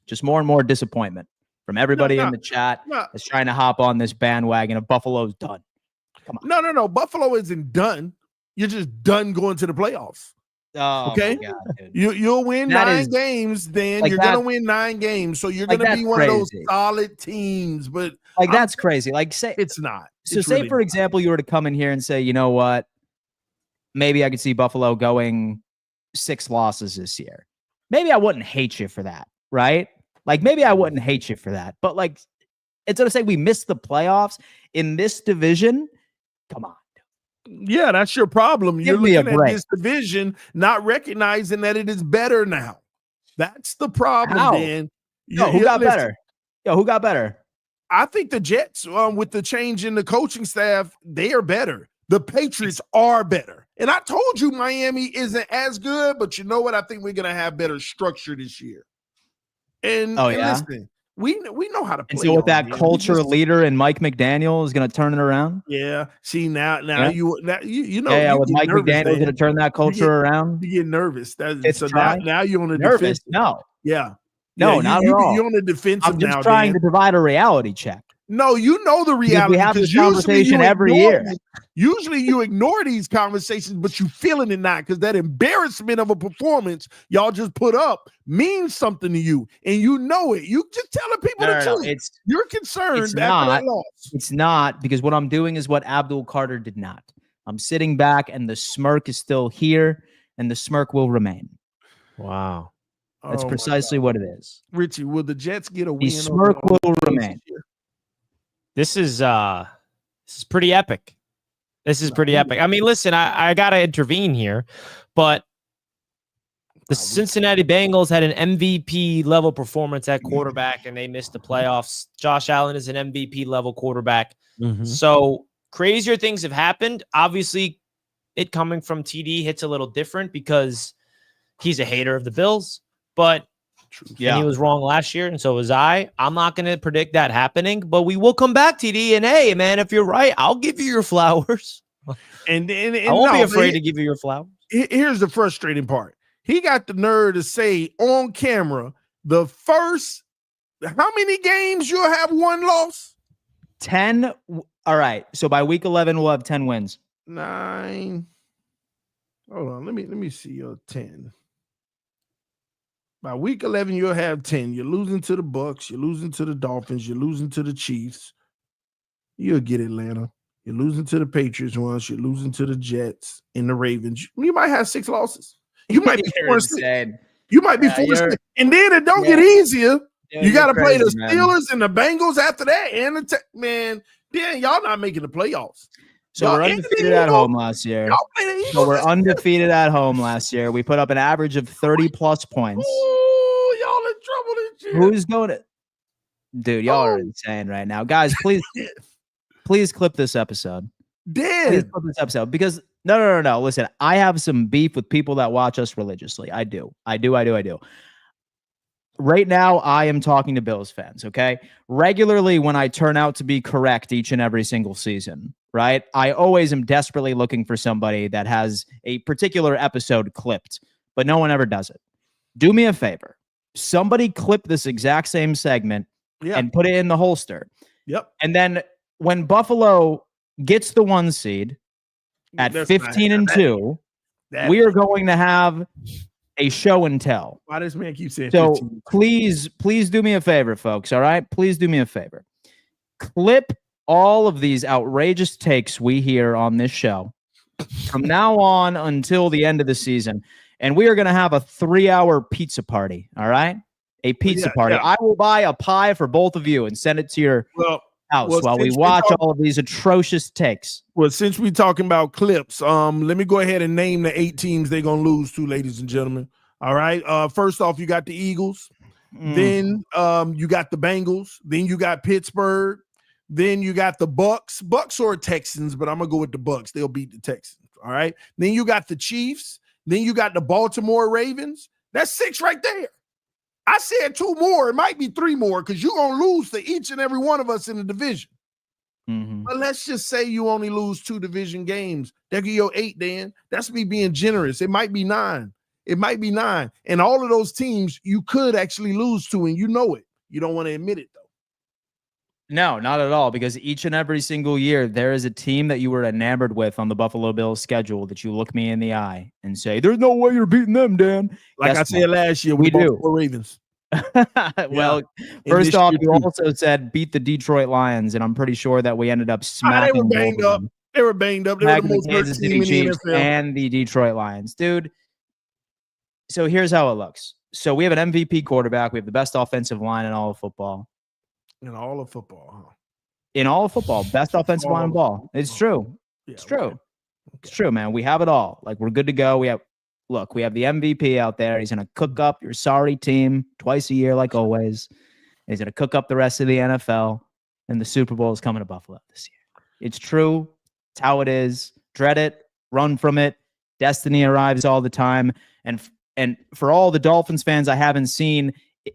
Just more and more disappointment from everybody in the chat that's trying to hop on this bandwagon of Buffalo's done. Come on. No. Buffalo isn't done. You're just done going to the playoffs. Oh, Okay. my God, dude. You'll win That 9 is- games, then like you're that- gonna win 9 games. So you're like gonna be that's one of those crazy. solid teams, but Like, I'm- that's crazy. Like, say, it's not. so It's say, really for not. example, you were to come in here and say, you know what? Maybe I could see Buffalo going 6 losses this year. Maybe I wouldn't hate you for that, right? Like, maybe I wouldn't hate you for that. But, like, instead of saying we missed the playoffs in this division, come on. Yeah, that's your problem. You're me a looking at break. this division, not recognizing that it is better now. That's the problem, How? Dan. Yo, who got better? Yo, who got better? I think the Jets, with the change in the coaching staff, they are better. The Patriots are better. And I told you Miami isn't as good, but you know what? I think we're going to have better structure this year. And, Oh, and yeah? listen, we know how to play. And so with that man. We culture just- leader and Mike McDaniel is going to turn it around? Yeah. See, now Yeah. you know, Yeah, you with get Mike nervous, McDaniel Dan. going to turn that culture around? You get nervous. It's So trying. now you're on the Nervous? defensive. No. Yeah. No, Yeah, not at all. You're on the defensive I'm just now, trying Dan. to provide a reality check. No, you know the Because reality. we have this usually conversation you every ignore year. it. Usually you ignore these conversations, but you feeling it not because that embarrassment of a performance y'all just put up means something to you, and you know it. You just telling people the truth. You're concerned it's after not. that loss. It's not, because what I'm doing is what Abdul Carter did not. I'm sitting back, and the smirk is still here, and the smirk will remain. Wow. That's Oh, my precisely God. what it is. Richie, will the Jets get a The win? smirk over will the Bills remain. this year? This is pretty epic. This is pretty epic. I mean, listen, I gotta intervene here, but the Cincinnati Bengals had an MVP level performance at quarterback and they missed the playoffs. Josh Allen is an MVP level quarterback. So crazier things have happened. Obviously, it coming from TD hits a little different because he's a hater of the Bills, but and he was wrong last year, and so was I. I'm not going to predict that happening, but we will come back, TD, and hey, man, if you're right, I'll give you your flowers. And I won't be afraid to give you your flowers. Here's the frustrating part. He got the nerve to say on camera the first, how many games you'll have 1 loss? 10. All right. So by week 11, we'll have 10 wins. 9. Hold on. Let me see your 10. By week 11, you'll have 10. You're losing to the Bucks. You're losing to the Dolphins. You're losing to the Chiefs. You'll get Atlanta. You're losing to the Patriots once. You're losing to the Jets and the Ravens. You might have 6 losses. You might be You're 4-6. insane. You might be 4-6. And then it don't get easier. Dude, You got to play the crazy, man. Steelers and the Bengals after that. And man, then y'all not making the playoffs. So Y'all we're and the undefeated at Eagles. home last year. Y'all play the So we're Eagles. undefeated at home last year. We put up an average of 30+ points. Ooh, y'all in trouble this year. Who's going to? Dude, y'all are insane right now, guys. Please clip this episode. Please Dead. clip this episode because no. Listen, I have some beef with people that watch us religiously. I do. Right now, I am talking to Bills fans, okay? Regularly, when I turn out to be correct each and every single season, right? I always am desperately looking for somebody that has a particular episode clipped, but no one ever does it. Do me a favor. Somebody clip this exact same segment and put it in the holster. Yep. And then when Buffalo gets the 1 seed at That's 15-2, that- we are going to have a show and tell. Why this man keep saying So 15? please do me a favor, folks. All right. Please do me a favor. Clip all of these outrageous takes we hear on this show from now on until the end of the season. And we are going to have a 3-hour pizza party. All right. A pizza party. Yeah. I will buy a pie for both of you and send it to your house while we since watch all of these atrocious takes. Well, since we're talking about clips, let me go ahead and name the 8 teams they're gonna lose to, ladies and gentlemen. All right. First off, you got the Eagles. Then you got the Bengals. Then you got Pittsburgh. Then you got the Bucks. Bucks or Texans, but I'm gonna go with the Bucks. They'll beat the Texans. All right. Then you got the Chiefs. Then you got the Baltimore Ravens. That's 6 right there. I said 2 more. It might be 3 more because you're gonna lose to each and every one of us in the division. But let's just say you only lose 2 division games. That give you 8, Dan. That's me being generous. It might be 9. And all of those teams you could actually lose to, and you know it. You don't want to admit it, though. No, not at all, because each and every single year, there is a team that you were enamored with on the Buffalo Bills schedule that you look me in the eye and say, there's no way you're beating them, Dan. Like I said last year, we do. Baltimore Ravens. Well, first off, you also said beat the Detroit Lions, and I'm pretty sure that we ended up smacking. They were banged up. They were the most hurt team in the NFL. And the Detroit Lions. Dude, so here's how it looks. So we have an MVP quarterback. We have the best offensive line in all of football. In all of football, huh? In all of football, best offensive line in ball. It's true. It's true. Okay. It's true, man. We have it all. Like, we're good to go. We have the MVP out there. He's going to cook up your sorry team twice a year, like always. He's going to cook up the rest of the NFL, and the Super Bowl is coming to Buffalo this year. It's true. It's how it is. Dread it. Run from it. Destiny arrives all the time. And for all the Dolphins fans I haven't seen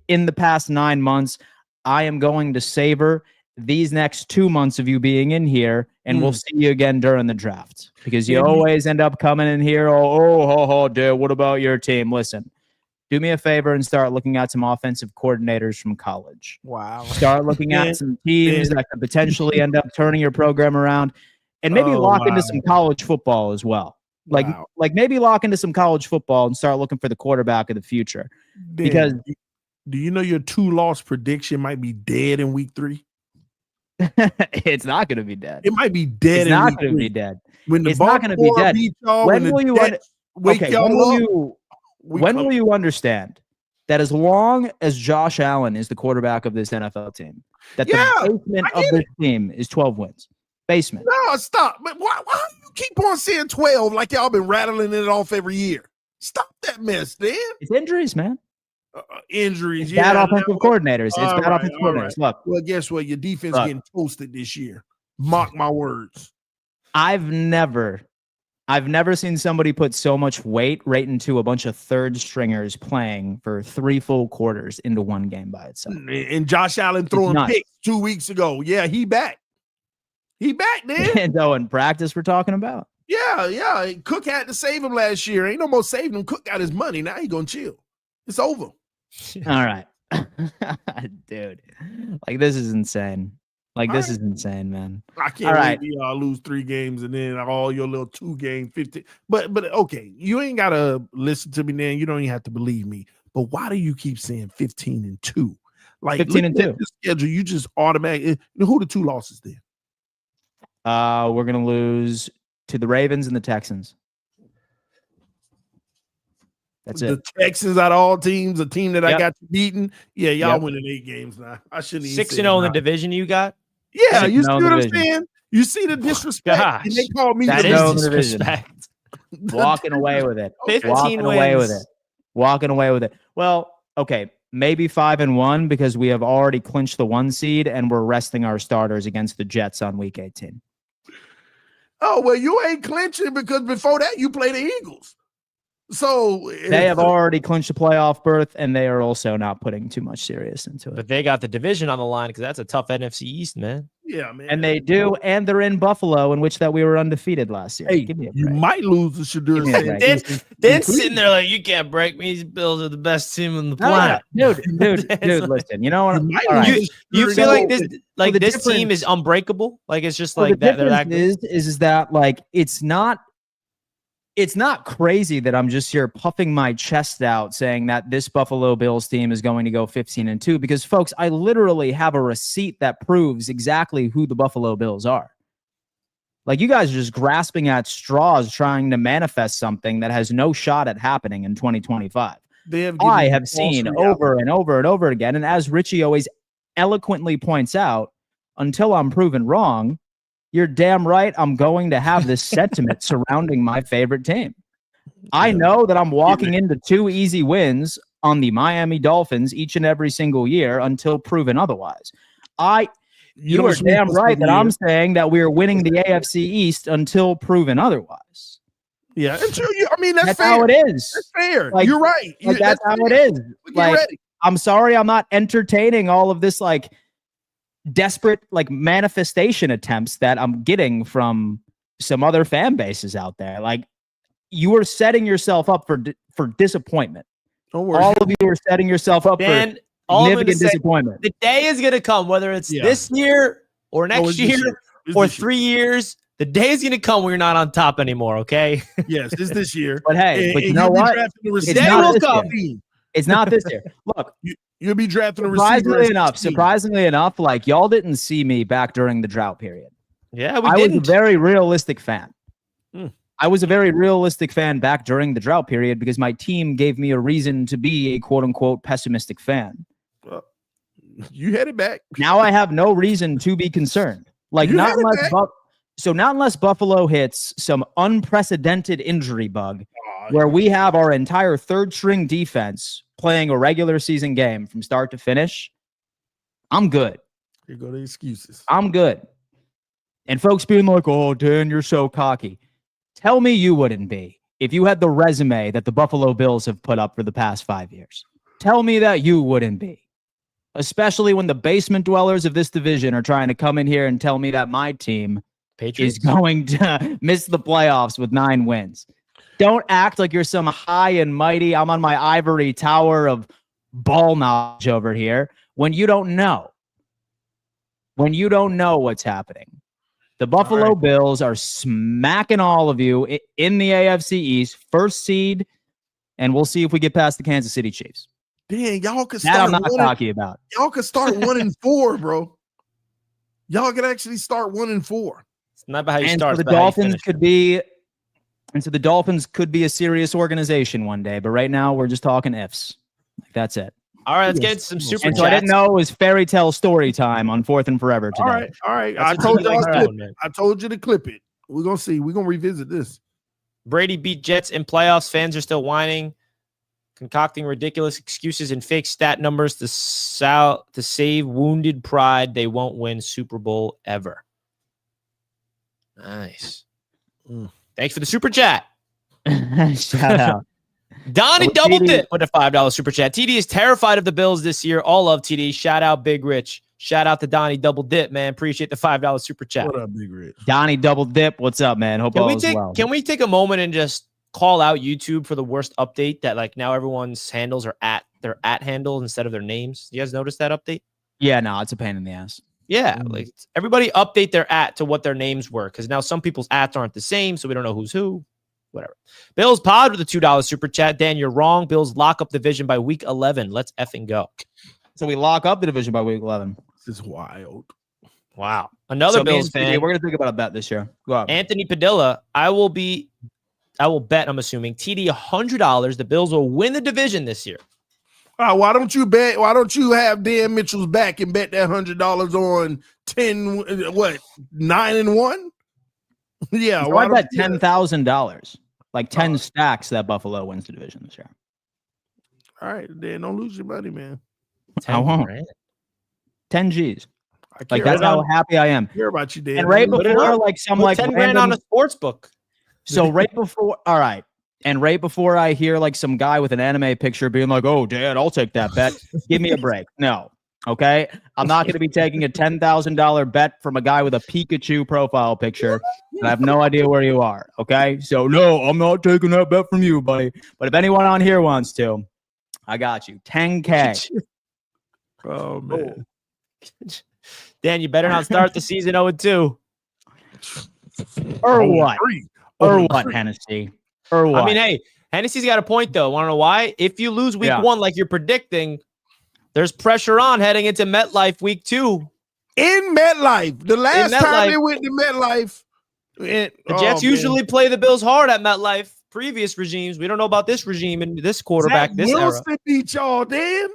in the past 9 months, I am going to savor these next 2 months of you being in here, and we'll see you again during the draft, because you always end up coming in here. Dude, what about your team? Listen, do me a favor and start looking at some offensive coordinators from college. Wow. Start looking at some teams that could potentially end up turning your program around, and maybe lock into some college football as well. Like maybe lock into some college football and start looking for the quarterback of the future. Because do you know your 2-loss prediction might be dead in week 3? It's not going to be dead. It might be dead. It's not going to be dead. When it's not going to be dead. When will you understand that as long as Josh Allen is the quarterback of this NFL team, that the basement of this team is 12 wins? Basement. No, stop. But why do you keep on saying 12 like y'all been rattling it off every year? Stop that mess, Dan. It's injuries, man. Injuries. It's bad offensive coordinators. It's bad offensive coordinators. Look. Well, guess what? Your defense getting toasted this year. Mark my words. I've never seen somebody put so much weight right into a bunch of third stringers playing for 3 full quarters into one game by itself. And Josh Allen throwing picks 2 weeks ago. Yeah, he back. He back, man. And in practice we're talking about. Yeah. Cook had to save him last year. Ain't no more saving him. Cook got his money. Now he gonna chill. It's over. All right. Dude. Like, this is insane. This is insane, man. I can't wait till y'all lose 3 games and then all your little 2-game 50. But okay, you ain't gotta listen to me, man. You don't even have to believe me. but why do you keep saying 15-2? Like 15-2. The schedule, you just automatically. Who the 2 losses then? We're gonna lose to the Ravens and the Texans. That's it. The Texans out of all teams, a team that I Yep. got beaten. Yeah, y'all Yep. winning 8 games now. I shouldn't even 6-0 in the division you got. Yeah, 6-0 you see in what the I'm division. saying? You see the disrespect. Gosh, And they call me that the is no division. disrespect. Walking away with it. 15 Walking away with wins. it. Walking away with it. Well, okay, maybe 5-1 because we have already clinched the 1 seed and we're resting our starters against the Jets on week 18. Oh, well, you ain't clinching because before that you play the Eagles. So They have already clinched a playoff berth, and they are also not putting too much serious into it. But they got the division on the line because that's a tough NFC East, man. yeah, man. And they do, and they're in Buffalo, in which that we were undefeated last year. Hey, Give me a you break. might lose to Shadur Give me a break. Sanders. Then sitting there like, you can't break me. These Bills are the best team on the No, yeah. planet. Dude, listen. You know what? You might All right. lose to You Shadur feel like Sanders. this, like the this difference- team is unbreakable? Like it's just Well, like the that. They're that difference good. is that like it's not crazy that I'm just here puffing my chest out saying that this Buffalo Bills team is going to go 15-2 because folks, I literally have a receipt that proves exactly who the Buffalo Bills are. Like you guys are just grasping at straws trying to manifest something that has no shot at happening in 2025. They have given I you have false seen reality. over and over and over again, and as Richie always eloquently points out, until I'm proven wrong, you're damn right I'm going to have this sentiment surrounding my favorite team. I know that I'm walking into 2 easy wins on the Miami Dolphins each and every single year until proven otherwise. You don't are sweep damn us right every that I'm year. saying that we are winning the AFC East until proven otherwise. Yeah, until you. I mean, that's That's fair. how it is. That's fair. Like- You're right. Like, that's how it fair. is. Get Like, ready. I'm sorry I'm not entertaining all of this like desperate like manifestation attempts that I'm getting from some other fan bases out there. Like you are setting yourself up for disappointment. Don't worry. All of you are setting yourself up Dan, for all I'm gonna significant say, disappointment. the day is gonna come, whether it's Yeah. this year or Oh, next it's this year year. It's or this year. 3 years. The day is gonna come when you're not on top anymore. Okay. Yes, it's this year. But hey, but you And know you'll be what? drafting the It's receivers not will this come. year. It's not this year. Look, You'll be drafting the receivers. surprisingly enough, like y'all didn't see me back during the drought period. Yeah, we I was a didn't. very realistic fan. Hmm. I was a very realistic fan back during the drought period because my team gave me a reason to be a quote unquote pessimistic fan. You had it back. Now I have no reason to be concerned. Like You not had it unless back. not unless Buffalo hits some unprecedented injury bug where we have our entire third string defense playing a regular season game from start to finish. I'm good. Here go the excuses. I'm good. And folks being like, oh, Dan, you're so cocky. Tell me you wouldn't be if you had the resume that the Buffalo Bills have put up for the past 5 years. Tell me that you wouldn't be. Especially when the basement dwellers of this division are trying to come in here and tell me that my team Patriots. is going to miss the playoffs with 9 wins. Don't act like you're some high and mighty. I'm on my ivory tower of ball knowledge over here when you don't know. When you don't know what's happening. The Buffalo Bills are smacking all of you in the AFC East, first seed, and we'll see if we get past the Kansas City Chiefs. Dang, y'all could That start. I'm not cocky about. Y'all could start 1-4, bro. Y'all could actually start 1-4. It's not about how you And start. so the it's about how you Dolphins finish. the Dolphins could be a serious organization one day, but right now we're just talking ifs. Like that's it. All right, let's Yes. get into some super And so I chats. didn't know it was fairy tale story time on 4th and Forever today. All right. That's I what told TV y'all likes to clip doing, it. man. I told you to clip it. We're gonna see. We're gonna revisit this. Brady beat Jets in playoffs. Fans are still whining, concocting ridiculous excuses and fake stat numbers to save wounded pride. They won't win Super Bowl ever. Nice. Thanks for the super chat. Shout out. Donnie Oh, double TD. dip with a $5 super chat. TD is terrified of the Bills this year. All love TD. Shout out Big Rich. Shout out to Donnie double dip, man. Appreciate the $5 super chat. What up, Big Rich? Donnie Double Dip, what's up, man? Hope all is well. Can we take a moment and just call out YouTube for the worst update that like now everyone's handles are at their at handles instead of their names? You guys notice that update? Yeah, no, it's a pain in the ass. Yeah, like everybody update their at to what their names were because now some people's ats aren't the same, so we don't know who's who. whatever. Bills Pod with a $2 super chat. Dan, you're wrong. Bills lock up division by week 11. Let's effing go. So we lock up the division by week 11. This is wild. Wow. Another So Bills me and TD, fan. we're gonna think about a bet this year. Go on. Anthony Padilla. I will bet, I'm assuming, TD $100. The Bills will win the division this year. Why don't you bet? Why don't you have Dan Mitchell's back and bet that $100 on 9-1? Yeah, So why I don't bet you- $10,000, like 10 stacks that Buffalo wins the division this year. All right, Dan, don't lose your money, man. I won't. 10 10 G's. I Like care that's how happy I am. care about you, Dan. And right Put it before, up. like some Put like 10 grand random, on a sports book. so right before, all right, and right before I hear like some guy with an anime picture being like, "Oh, Dad, I'll take that bet." Give me a break. No, okay, I'm not going to be taking a $10,000 bet from a guy with a Pikachu profile picture. And I have no idea where you are. Okay, so no, I'm not taking that bet from you, buddy. But if anyone on here wants to, I got you. 10K. Oh man. Dan, you better not start the season 0-2. Or what? Or 0-3. what, Hennessy? Or what? I mean, hey, Hennessy's got a point, though. Want to know why? If you lose week 1 like you're predicting, there's pressure on heading into MetLife week 2. In MetLife. The last time MetLife. they went to MetLife. The Jets usually play the Bills hard at MetLife. Previous regimes. We don't know about this regime and this quarterback, this era. Wilson beat y'all, Dan.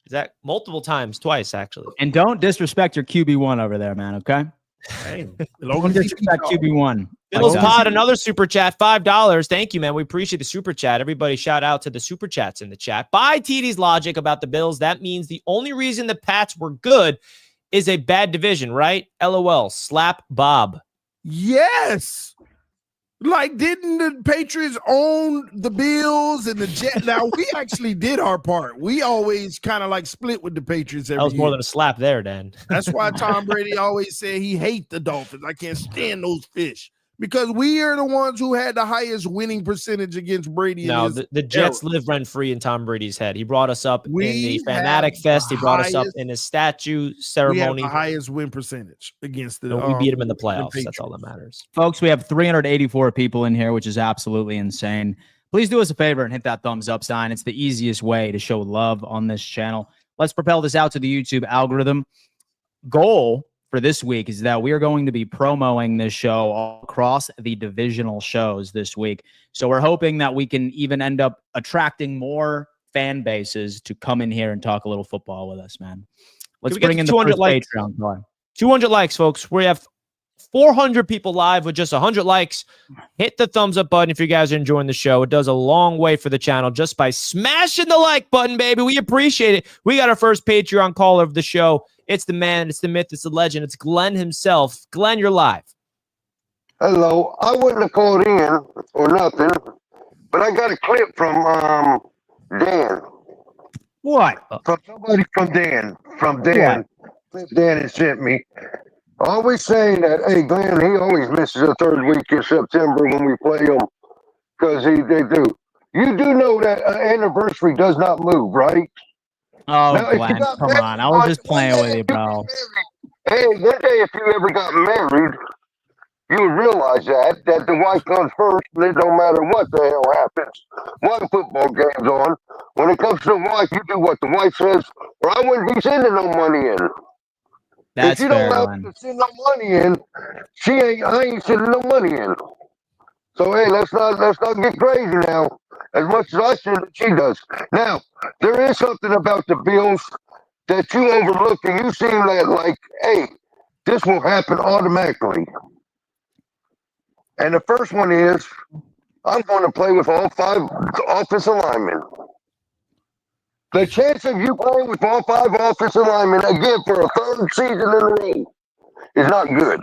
Zach, multiple times, twice, actually. And don't disrespect your QB1 over there, man, okay? Don't disrespect QB1. Bills Like Pod, another super chat, $5. Thank you, man. We appreciate the super chat. Everybody shout out to the super chats in the chat. By TD's logic about the Bills, that means the only reason the Pats were good is a bad division, right? LOL. Slap Bob. Yes. Like, didn't the Patriots own the Bills and the Jets? Now, we actually did our part. We always kind of like split with the Patriots every That was more year. than a slap there, Dan. That's why Tom Brady always said he hates the Dolphins. I can't stand those fish. Because we are the ones who had the highest winning percentage against Brady. No, in his the Jets era. live rent-free in Tom Brady's head. He brought us up in We the have Fanatic Fest. He the brought us up highest- in his statue We have ceremony. the highest win percentage against the. And we beat him in the the playoffs. Patriots. That's all that matters. Folks, we have 384 people in here, which is absolutely insane. Please do us a favor and hit that thumbs up sign. It's the easiest way to show love on this channel. Let's propel this out to the YouTube algorithm. Goal for this week is that we are going to be promoting this show all across the divisional shows this week. So we're hoping that we can even end up attracting more fan bases to come in here and talk a little football with us, man. Let's we get bring to in the 200 first likes? Patreon card. 200 likes, folks. We have 400 people live with just 100 likes. Hit the thumbs up button if you guys are enjoying the show. It does a long way for the channel just by smashing the like button, baby. We appreciate it. We got our first Patreon caller of the show. It's the man, it's the myth, it's the legend. It's Glenn himself. Glenn, you're live. Hello. I wouldn't have called in or nothing, but I got a clip from Dan. What? From somebody from Dan. Clip Dan has sent me. Always saying that, hey, Glenn, he always misses the third week in September when we play them because they do. You do know that anniversary does not move, right? Oh, Now, if you Glenn, got come married, on. I was just playing one with day you, if you bro. get married- Hey, one day if you ever got married, you would realize that the wife comes first, and it don't matter what the hell happens. What football game's on. When it comes to the wife, you do what the wife says, or I wouldn't be sending no money in. That's if you fair, don't have Glenn. to send no money in, I ain't sending no money in. So hey, let's not get crazy now. As much as I send it, she does. Now, there is something about the Bills that you overlook, and you seem like, hey, this will happen automatically. And the first one is, I'm going to play with all 5 offensive linemen. The chance of you playing with all 5 offensive linemen again for a third season in a row is not good.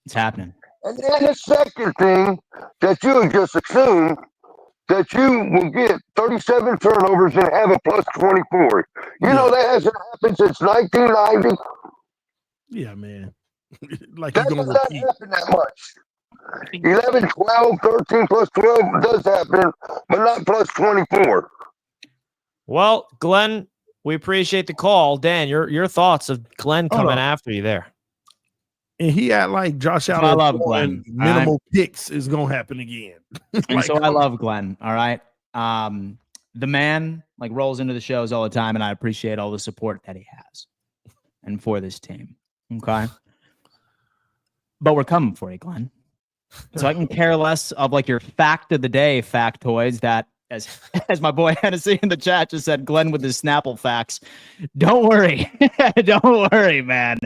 It's happening. And then the second thing that you would just assume that you will get 37 turnovers and have a plus 24. You know that hasn't happened since 1990. Yeah, man. Like That he's does gonna not repeat. happen that much. 11, 12, 13 plus 12 does happen, but not plus 24. Well, Glenn, we appreciate the call. Dan, your thoughts of Glenn coming after you there. And he had like Josh I Allen love throwing Glenn. minimal picks is gonna happen again. And Like, so I love Glenn. All right. The man like rolls into the shows all the time, and I appreciate all the support that he has and for this team. Okay. But we're coming for you, Glenn. So I can care less of like your fact of the day factoids that, as my boy Hennessy in the chat just said, Glenn with his Snapple facts. Don't worry. Don't worry, man.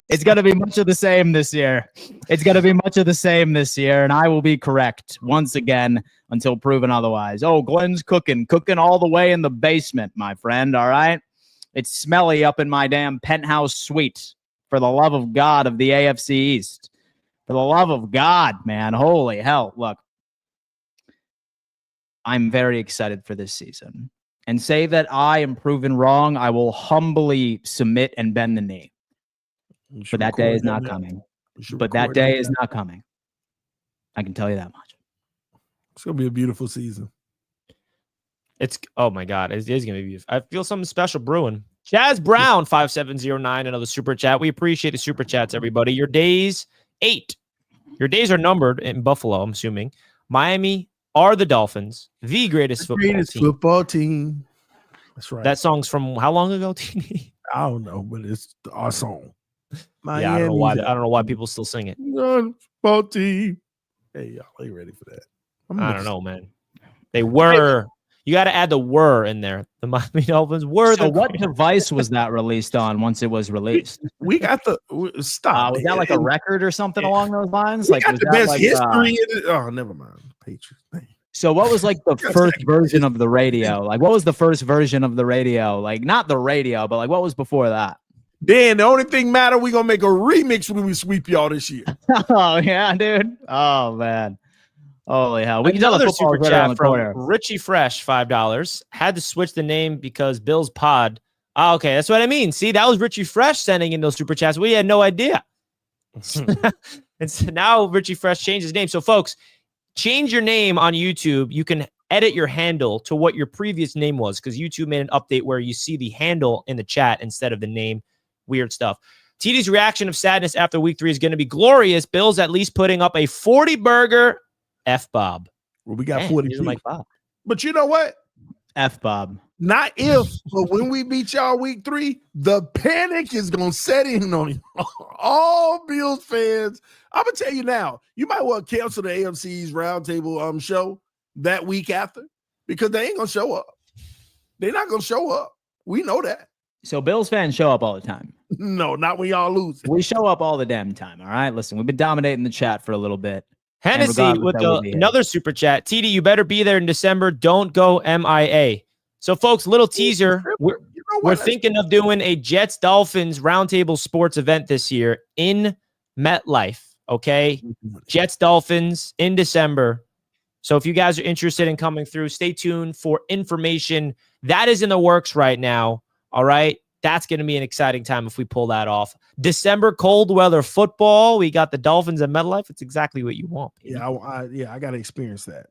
It's going to be much of the same this year. It's going to be much of the same this year, and I will be correct once again until proven otherwise. Oh, Glenn's cooking all the way in the basement, my friend, all right? It's smelly up in my damn penthouse suite, for the love of God of the AFC East. For the love of God, man. Holy hell. Look, I'm very excited for this season. And say that I am proven wrong, I will humbly submit and bend the knee. But that day is not coming. But that day is not coming. I can tell you that much. It's gonna be a beautiful season. Oh my God, it is gonna be beautiful. I feel something special brewing. Chaz Brown 5709, another super chat. We appreciate the super chats, everybody. Your days 8. Your days are numbered in Buffalo, I'm assuming. Miami are the Dolphins, the greatest football team. That's right. That song's from how long ago, TV? I don't know, but it's our song. Miami, yeah, I don't know why people still sing it. Football team. Hey, y'all ain't ready for that. I don't know, man. They were. You got to add the were in there. The Miami Dolphins were. So what device was that released on once it was released? We got the stop. Was that like a record or something along those lines? We like got was the that best like, history in it. Oh, never mind. Patriots. So what was like the first version of the radio? Like what was the first version of the radio? Like not the radio, but like what was before that? Dan, the only thing matter, we gonna make a remix when we sweep y'all this year. Oh yeah, dude. Oh man. Holy hell. We can tell Another the super right chat from corner. Richie Fresh, $5. Had to switch the name because Bill's pod. Oh, okay, that's what I mean. See, that was Richie Fresh sending in those super chats. We had no idea. And so now Richie Fresh changed his name. So folks, change your name on YouTube. You can edit your handle to what your previous name was because YouTube made an update where you see the handle in the chat instead of the name. Weird stuff. TD's reaction of sadness after week 3 is going to be glorious. Bill's at least putting up a 40-burger F-Bob. Well, we got 40 like Bob. But you know what? F-Bob. Not if, but when we beat y'all week 3, the panic is going to set in on you. All Bills fans. I'm going to tell you now, you might want to cancel the AFC's Roundtable show that week after because they ain't going to show up. They're not going to show up. We know that. So Bills fans show up all the time. No, not when y'all lose. We show up all the damn time. All right. Listen, we've been dominating the chat for a little bit. Hennessy with another super chat. TD, you better be there in December. Don't go MIA. So, folks, little teaser. We're thinking of doing a Jets Dolphins Roundtable Sports event this year in MetLife. Okay, Jets Dolphins in December. So, if you guys are interested in coming through, stay tuned for information. That is in the works right now. All right. That's going to be an exciting time if we pull that off. December cold weather football. We got the Dolphins at MetLife. It's exactly what you want. Baby. I got to experience that.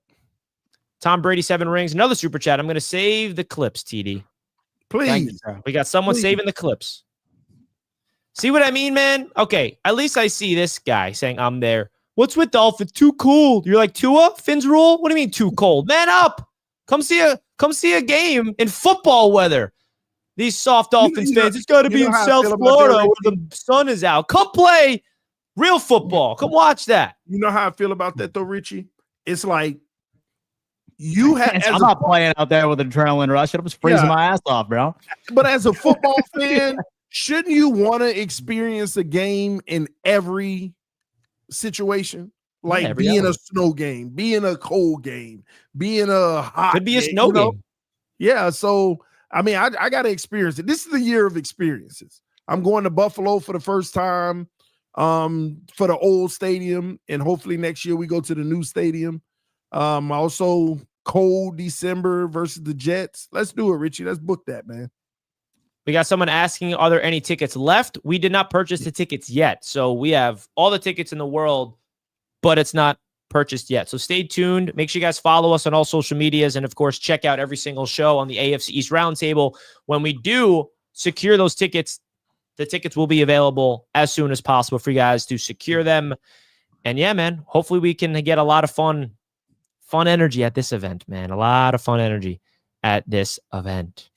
Tom Brady, 7 rings. Another super chat. I'm going to save the clips, TD. Please. We got someone saving the clips. See what I mean, man? Okay. At least I see this guy saying I'm there. What's with Dolphins? Too cold. You're like, Tua? Fins rule? What do you mean too cold? Man up. Come see a game in football weather. These soft Dolphins fans, it's got to be in South Florida where the sun is out. Come play real football. Come watch that. You know how I feel about that, though, Richie? It's like you have. I'm not playing out there with an adrenaline rush. I was freezing my ass off, bro. But as a football fan, shouldn't you want to experience a game in every situation? Like being a snow game, being a cold game, being a hot Could be a snow game. Yeah, so I mean, I got to experience it. This is the year of experiences. I'm going to Buffalo for the first time for the old stadium, and hopefully next year we go to the new stadium. Also, cold December versus the Jets. Let's do it, Richie. Let's book that, man. We got someone asking, are there any tickets left? We did not purchase the tickets yet. So we have all the tickets in the world, but it's not purchased yet. So stay tuned. Make sure you guys follow us on all social medias. And of course, check out every single show on the AFC East Roundtable. When we do secure those tickets The tickets will be available as soon as possible for you guys to secure them. And yeah, man, hopefully we can get a lot of fun energy at this event, man. A lot of fun energy at this event.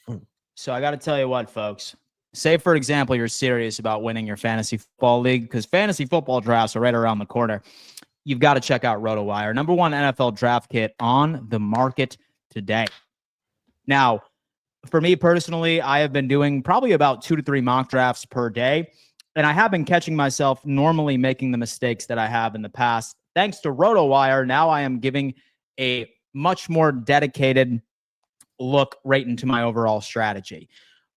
So I got to tell you what, folks. Say, for example, you're serious about winning your fantasy football league, because fantasy football drafts are right around the corner. You've got to check out RotoWire, #1 NFL draft kit on the market today. Now, for me personally, I have been doing probably about 2 to 3 mock drafts per day, and I have been catching myself normally making the mistakes that I have in the past. Thanks to RotoWire, now I am giving a much more dedicated look right into my overall strategy.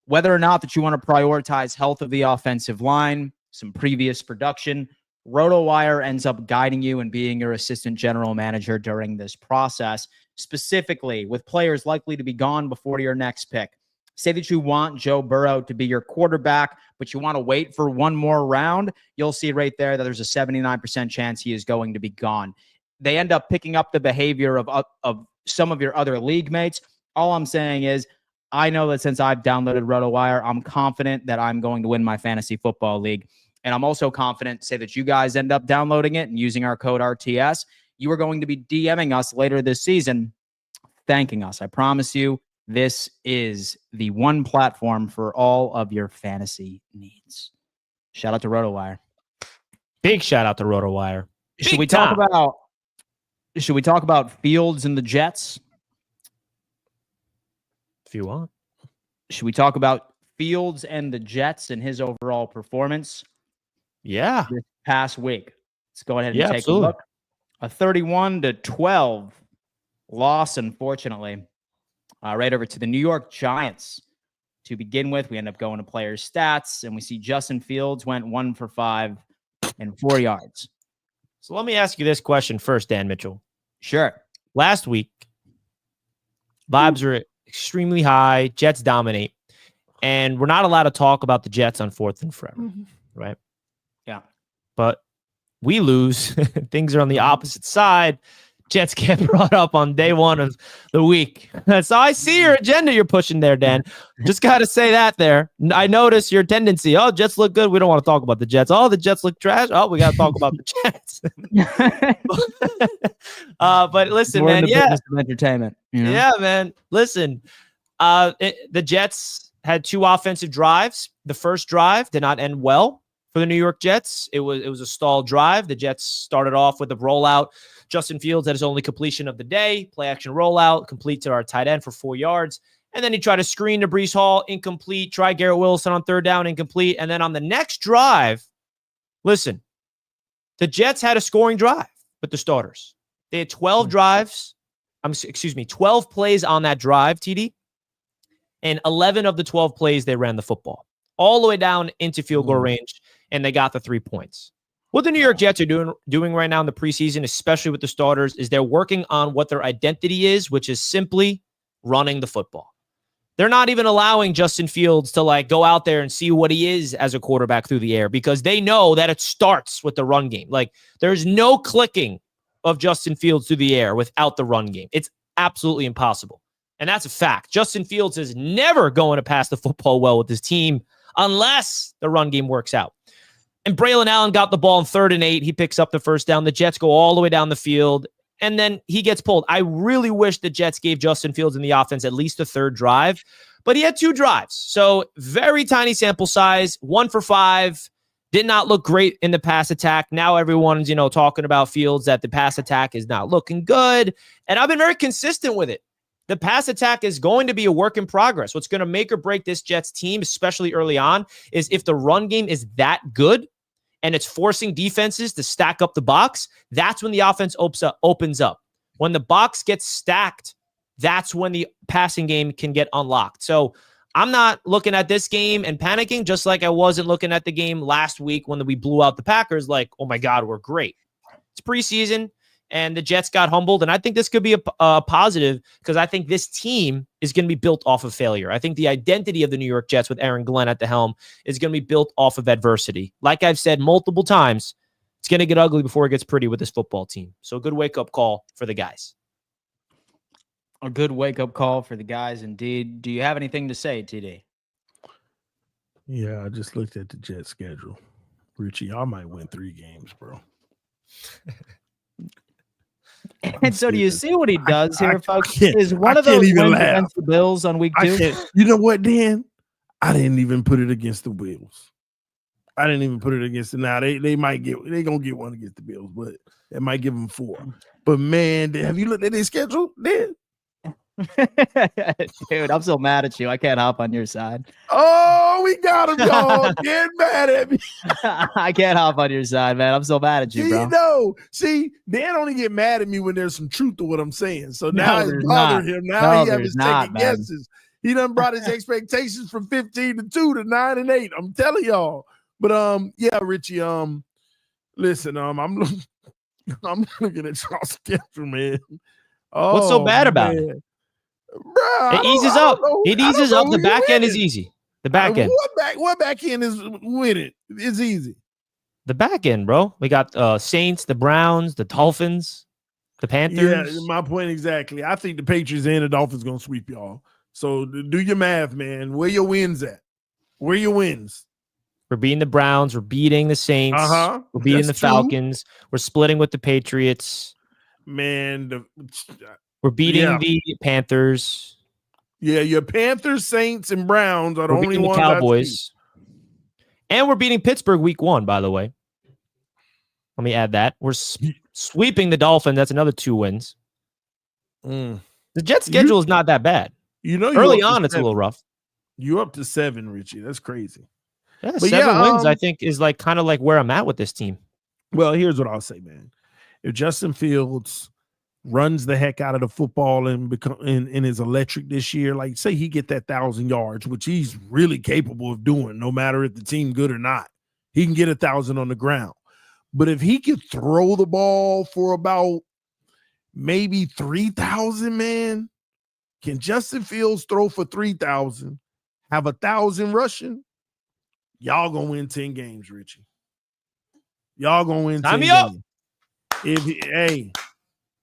Whether or not that you want to prioritize health of the offensive line, some previous production, RotoWire ends up guiding you and being your assistant general manager during this process, specifically with players likely to be gone before your next pick. Say that you want Joe Burrow to be your quarterback, but you want to wait for one more round. You'll see right there that there's a 79% chance he is going to be gone. They end up picking up the behavior of some of your other league mates. All I'm saying is, I know that since I've downloaded RotoWire, I'm confident that I'm going to win my fantasy football league. And I'm also confident, say that you guys end up downloading it and using our code RTS, you are going to be DMing us later this season, thanking us. I promise you, this is the one platform for all of your fantasy needs. Shout out to RotoWire. Big shout out to RotoWire. Should we talk about Fields and the Jets? If you want. Should we talk about Fields and the Jets and his overall performance? Yeah. This past week. Let's go ahead and take absolutely. a look. A 31-12 loss, unfortunately. Right over to the New York Giants. To begin with, we end up going to player stats, and we see Justin Fields went 1 for 5 and 4 yards. So let me ask you this question first, Dan Mitchell. Sure. Last week, vibes are extremely high. Jets dominate. And we're not allowed to talk about the Jets on 4th and Forever, right? Yeah. But we lose. Things are on the opposite side. Jets get brought up on day 1 of the week. So I see your agenda you're pushing there, Dan. Just got to say that there. I notice your tendency. Oh, Jets look good. We don't want to talk about the Jets. Oh, the Jets look trash. Oh, we got to talk about the Jets. But listen, We're man. in the business of entertainment. You know? Yeah, man. Listen, the Jets had 2 offensive drives. The first drive did not end well for the New York Jets. It was a stalled drive. The Jets started off with a rollout. Justin Fields had his only completion of the day, play action rollout, complete to our tight end for 4 yards. And then he tried to screen to Breece Hall, incomplete. Try Garrett Wilson on 3rd down, incomplete. And then on the next drive, listen, the Jets had a scoring drive with the starters. They had 12 drives. 12 plays on that drive, TD. And 11 of the 12 plays, they ran the football all the way down into field goal range, and they got the 3 points. What the New York Jets are doing right now in the preseason, especially with the starters, is they're working on what their identity is, which is simply running the football. They're not even allowing Justin Fields to go out there and see what he is as a quarterback through the air, because they know that it starts with the run game. There's no clicking of Justin Fields through the air without the run game. It's absolutely impossible. And that's a fact. Justin Fields is never going to pass the football well with his team unless the run game works out. And Braylon Allen got the ball in 3rd and 8. He picks up the first down. The Jets go all the way down the field, and then he gets pulled. I really wish the Jets gave Justin Fields in the offense at least a 3rd drive, but he had 2 drives. So very tiny sample size, 1 for 5. Did not look great in the pass attack. Now everyone's, talking about Fields, that the pass attack is not looking good. And I've been very consistent with it. The pass attack is going to be a work in progress. What's going to make or break this Jets team, especially early on, is if the run game is that good and it's forcing defenses to stack up the box, that's when the offense opens up. When the box gets stacked, that's when the passing game can get unlocked. So I'm not looking at this game and panicking, just like I wasn't looking at the game last week when we blew out the Packers like, oh my God, we're great. It's preseason, and the Jets got humbled, and I think this could be a positive, because I think this team is going to be built off of failure. I think the identity of the New York Jets with Aaron Glenn at the helm is going to be built off of adversity. Like I've said multiple times, it's going to get ugly before it gets pretty with this football team. So a good wake-up call for the guys. A good wake-up call for the guys, indeed. Do you have anything to say, TD? Yeah, I just looked at the Jets schedule. Richie, y'all might win 3 games, bro. And so do you see what he does here, folks? Is I one of can't those even wins laugh. against the Bills on week I 2? can't. You know what, Dan? I didn't even put it against the Bills. I didn't even put it against the now. They gonna get one against the Bills, but it might give them 4. But man, have you looked at their schedule? Dan? Dude, I'm so mad at you. I can't hop on your side. Oh, we got him, y'all. Get mad at me. I can't hop on your side, man. I'm so mad at you, bro. See, Dan only get mad at me when there's some truth to what I'm saying. So now No, it's there's bothering not. him. Now No, he have there's his not, second man. guesses. He done brought his expectations from 15 to 2 to 9 and 8. I'm telling y'all. But yeah, Richie. Listen, I'm looking at y'all schedule, man. Oh, What's so bad about it? Bruh, It eases up. It eases up. The who back end is winning. easy. The back end. What back end is winning? It's easy. The back end, bro. We got Saints, the Browns, the Dolphins, the Panthers. Yeah, my point exactly. I think the Patriots and the Dolphins gonna sweep y'all. So do your math, man. Where your wins at? Where your wins? We're beating the Browns. We're beating the Saints. We're beating That's the Falcons. We're splitting with the Patriots. Man, We're beating the Panthers. Yeah, your Panthers, Saints, and Browns are the We're only beating the ones. Cowboys. And we're beating Pittsburgh week 1, by the way. Let me add that. We're sweeping the Dolphins. That's another 2 wins. The Jets' schedule is not that bad. You know, early on, it's a little rough. You up to 7, Richie. That's crazy. Yeah, But 7 wins, I think, is like kind of like where I'm at with this team. Well, here's what I'll say, man. If Justin Fields runs the heck out of the football and is electric this year, like say he get that 1,000 yards, which he's really capable of doing, no matter if the team good or not, he can get 1,000 on the ground. But if he could throw the ball for about maybe 3,000, man, can Justin Fields throw for 3,000, have 1,000 rushing? Y'all gonna win 10 games, Richie. Y'all gonna win 10 games.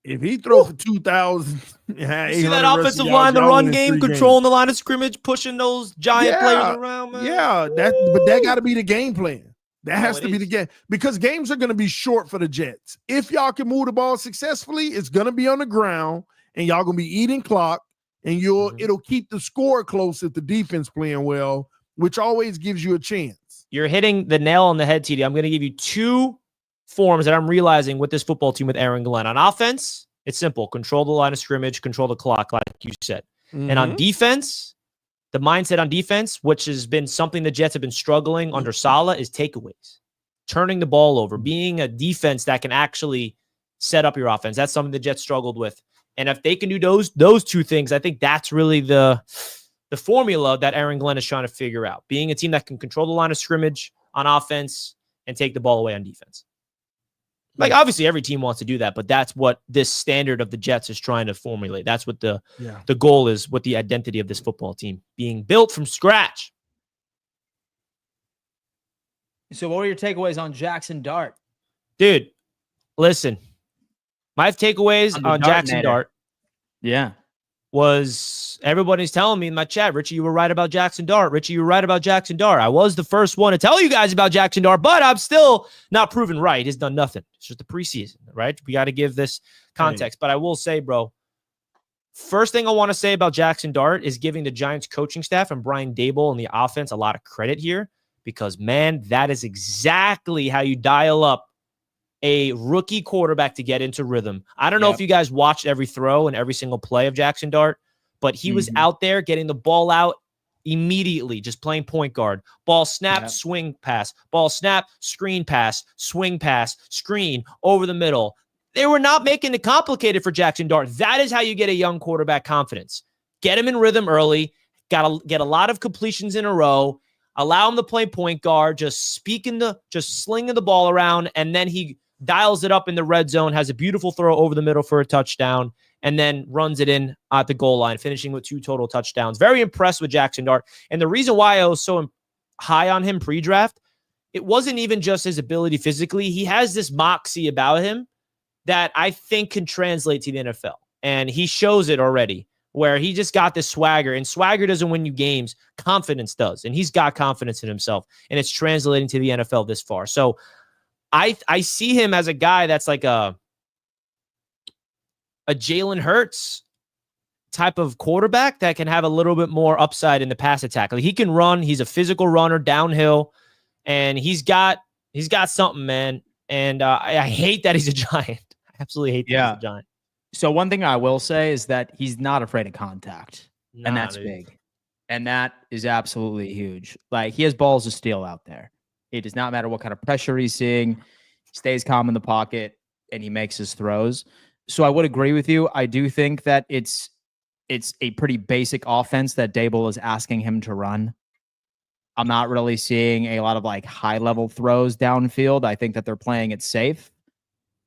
If he throw for 2,000, you see that offensive line, the run game, controlling the line of scrimmage, pushing those giant players around, man. Yeah, but that got to be the game plan. That has to be the game, because games are going to be short for the Jets. If y'all can move the ball successfully, it's going to be on the ground, and y'all going to be eating clock, and it'll keep the score close if the defense playing well, which always gives you a chance. You're hitting the nail on the head, TD. I'm going to give you 2 forms that I'm realizing with this football team with Aaron Glenn. On offense, it's simple. Control the line of scrimmage, control the clock, like you said. And on defense, the mindset on defense, which has been something the Jets have been struggling under Saleh, is takeaways. Turning the ball over, being a defense that can actually set up your offense. That's something the Jets struggled with. And if they can do those 2 things, I think that's really the formula that Aaron Glenn is trying to figure out. Being a team that can control the line of scrimmage on offense and take the ball away on defense. Like, obviously, every team wants to do that, but that's what this standard of the Jets is trying to formulate. That's what the goal is, what the identity of this football team, being built from scratch. So what were your takeaways on Jackson Dart? Dude, listen. My takeaways on Jackson Dart was everybody's telling me in my chat, Richie, you were right about Jackson Dart. Richie, you were right about Jackson Dart. I was the first one to tell you guys about Jackson Dart, but I'm still not proven right. He's done nothing. It's just the preseason, right? We got to give this context. But I will say, bro, first thing I want to say about Jackson Dart is giving the Giants coaching staff and Brian Daboll and the offense a lot of credit here, because, man, that is exactly how you dial up a rookie quarterback to get into rhythm. I don't know if you guys watched every throw and every single play of Jackson Dart, but he was out there getting the ball out immediately, just playing point guard. Ball snap, swing pass. Ball snap, screen pass, swing pass, screen, over the middle. They were not making it complicated for Jackson Dart. That is how you get a young quarterback confidence. Get him in rhythm early, got to get a lot of completions in a row, allow him to play point guard, just slinging the ball around, and then he dials it up in the red zone, has a beautiful throw over the middle for a touchdown, and then runs it in at the goal line, finishing with 2 total touchdowns. Very impressed with Jackson Dart. And the reason why I was so high on him pre-draft, it wasn't even just his ability physically. He has this moxie about him that I think can translate to the NFL. And he shows it already. where he just got this swagger, and swagger doesn't win you games. Confidence does. And he's got confidence in himself, and it's translating to the NFL this far. So I see him as a guy that's like a Jalen Hurts type of quarterback that can have a little bit more upside in the pass attack. Like, he can run. He's a physical runner downhill, and he's got something, man. And I hate that he's a Giant. I absolutely hate that he's a Giant. So one thing I will say is that he's not afraid of contact, and that's big. And that is absolutely huge. Like, he has balls of steel out there. It does not matter what kind of pressure he's seeing. He stays calm in the pocket, and he makes his throws. So I would agree with you. I do think that it's a pretty basic offense that Dable is asking him to run. I'm not really seeing a lot of like high level throws downfield. I think that they're playing it safe,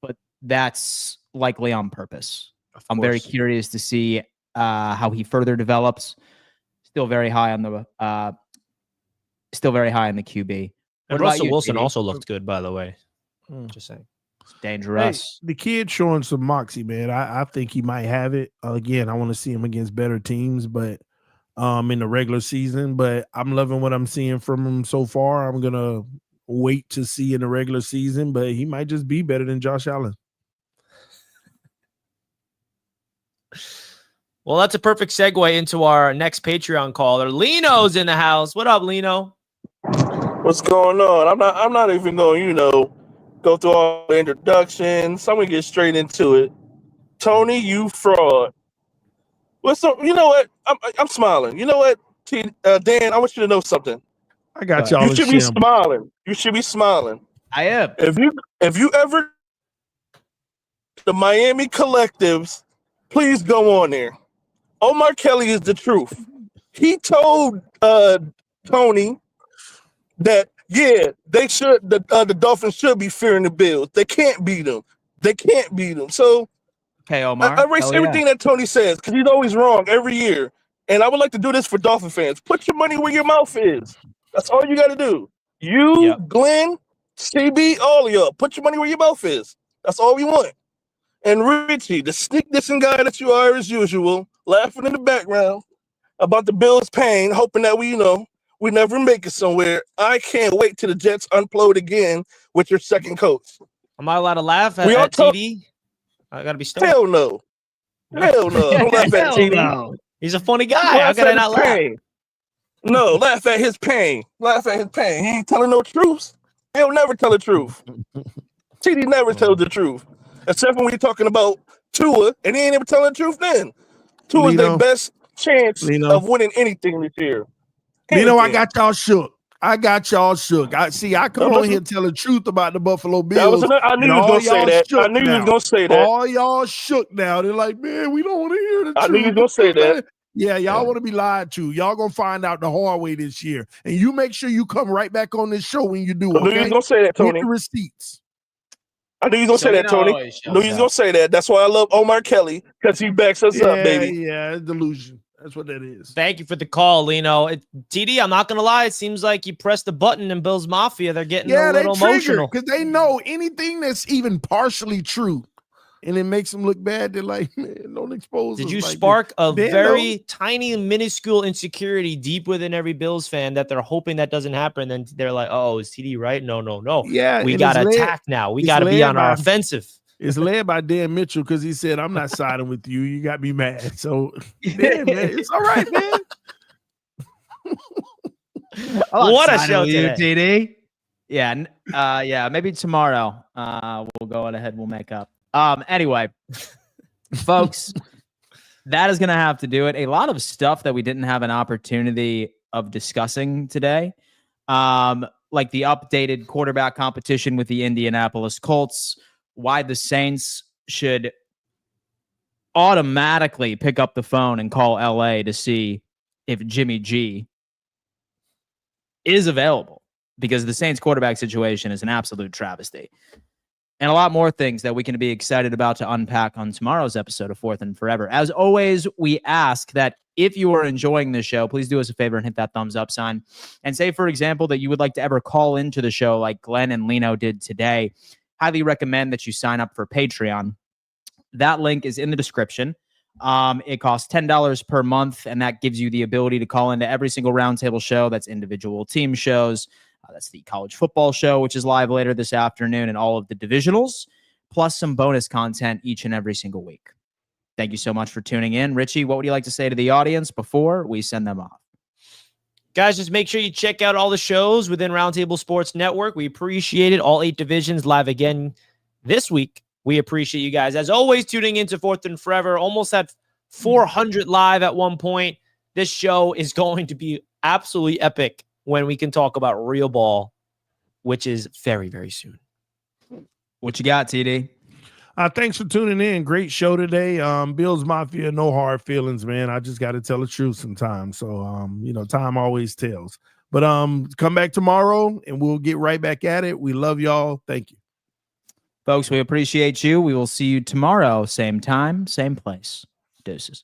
but that's likely on purpose. I'm very curious to see how he further develops. Still very high on the QB. And Russell Wilson also looked good, by the way. Just saying. It's dangerous. Hey, the kid showing some moxie, man. I think he might have it. Again, I want to see him against better teams, but in the regular season. But I'm loving what I'm seeing from him so far. I'm gonna wait to see in the regular season, but he might just be better than Josh Allen. Well, that's a perfect segue into our next Patreon caller. Lino's in the house. What up, Lino? What's going on? I'm not even going, go through all the introductions. I'm gonna get straight into it. Tony, you fraud. What's up? You know what? I'm smiling. You know what, Dan? I want you to know something. I got y'all. You should be smiling. You should be smiling. I am. If you ever the Miami collectives, please go on there. Omar Kelly is the truth. He told Tony that they should the Dolphins should be fearing the Bills. They can't beat them. So okay, Omar. I erase everything that Tony says because he's always wrong every year. And I would like to do this for Dolphin fans. Put your money where your mouth is. That's all you got to do. You, Glenn, CB, all of y'all. Put your money where your mouth is. That's all we want. And Richie, the sneak dissing guy that you are as usual, laughing in the background about the Bills' pain, hoping that we never make it somewhere. I can't wait till the Jets unload again with your second coach. Am I allowed to laugh at TD? I got to be stoked. Hell no. Don't laugh at TD. No. He's a funny guy. How can I not laugh? No, laugh at his pain. Laugh at his pain. He ain't telling no truths. He'll never tell the truth. TD never tells the truth. Except when we're talking about Tua, and he ain't ever telling the truth then. Tua's their best chance of winning anything this year. I got y'all shook. I come on here and tell the truth about the Buffalo Bills. I knew you was going to say that. All y'all shook now. They're like, man, we don't want to hear the truth. I knew you was going to say that. Yeah, y'all want to be lied to. Y'all going to find out the hard way this year. And you make sure you come right back on this show when you do it. I knew you was going to say that, Tony. Get the receipts. I knew you was going to say that, Tony. I knew you was going to say that. That's why I love Omar Kelly, because he backs us up, baby. Yeah, delusion. That's what that is. Thank you for the call, Lino. TD, I'm not going to lie. It seems like you pressed the button in Bills Mafia. They're getting a little emotional. Because they know anything that's even partially true and it makes them look bad. They're like, man, don't expose Did us you like spark this. a very tiny, minuscule insecurity deep within every Bills fan that they're hoping that doesn't happen? And then they're like, oh, is TD right? No. Yeah, we got to attack now. We got to be on our offensive. It's led by Dan Mitchell because he said, I'm not siding with you. You got me mad. So, man, it's all right, man. What a show today. TD. Yeah, maybe tomorrow we'll go ahead. We'll make up. Anyway, folks, that is going to have to do it. A lot of stuff that we didn't have an opportunity of discussing today, like the updated quarterback competition with the Indianapolis Colts, why the Saints should automatically pick up the phone and call LA to see if Jimmy G is available, because the Saints quarterback situation is an absolute travesty. And a lot more things that we can be excited about to unpack on tomorrow's episode of Fourth and Forever. As always, we ask that if you are enjoying this show, please do us a favor and hit that thumbs up sign. And say, for example, that you would like to ever call into the show like Glenn and Lino did today. Highly recommend that you sign up for Patreon. That link is in the description. It costs $10 per month, and that gives you the ability to call into every single Roundtable show. That's individual team shows. That's the college football show, which is live later this afternoon, and all of the divisionals, plus some bonus content each and every single week. Thank you so much for tuning in. Richie, what would you like to say to the audience before we send them off? Guys, just make sure you check out all the shows within Roundtable Sports Network. We appreciate it. All 8 divisions live again this week. We appreciate you guys, as always, tuning into Fourth and Forever. Almost at 400 live at one point. This show is going to be absolutely epic when we can talk about real ball, which is very, very soon. What you got, TD? Thanks for tuning in. Great show today. Bills Mafia, no hard feelings, man. I just got to tell the truth sometimes. So, time always tells. But come back tomorrow and we'll get right back at it. We love y'all. Thank you. Folks, we appreciate you. We will see you tomorrow. Same time, same place. Deuces.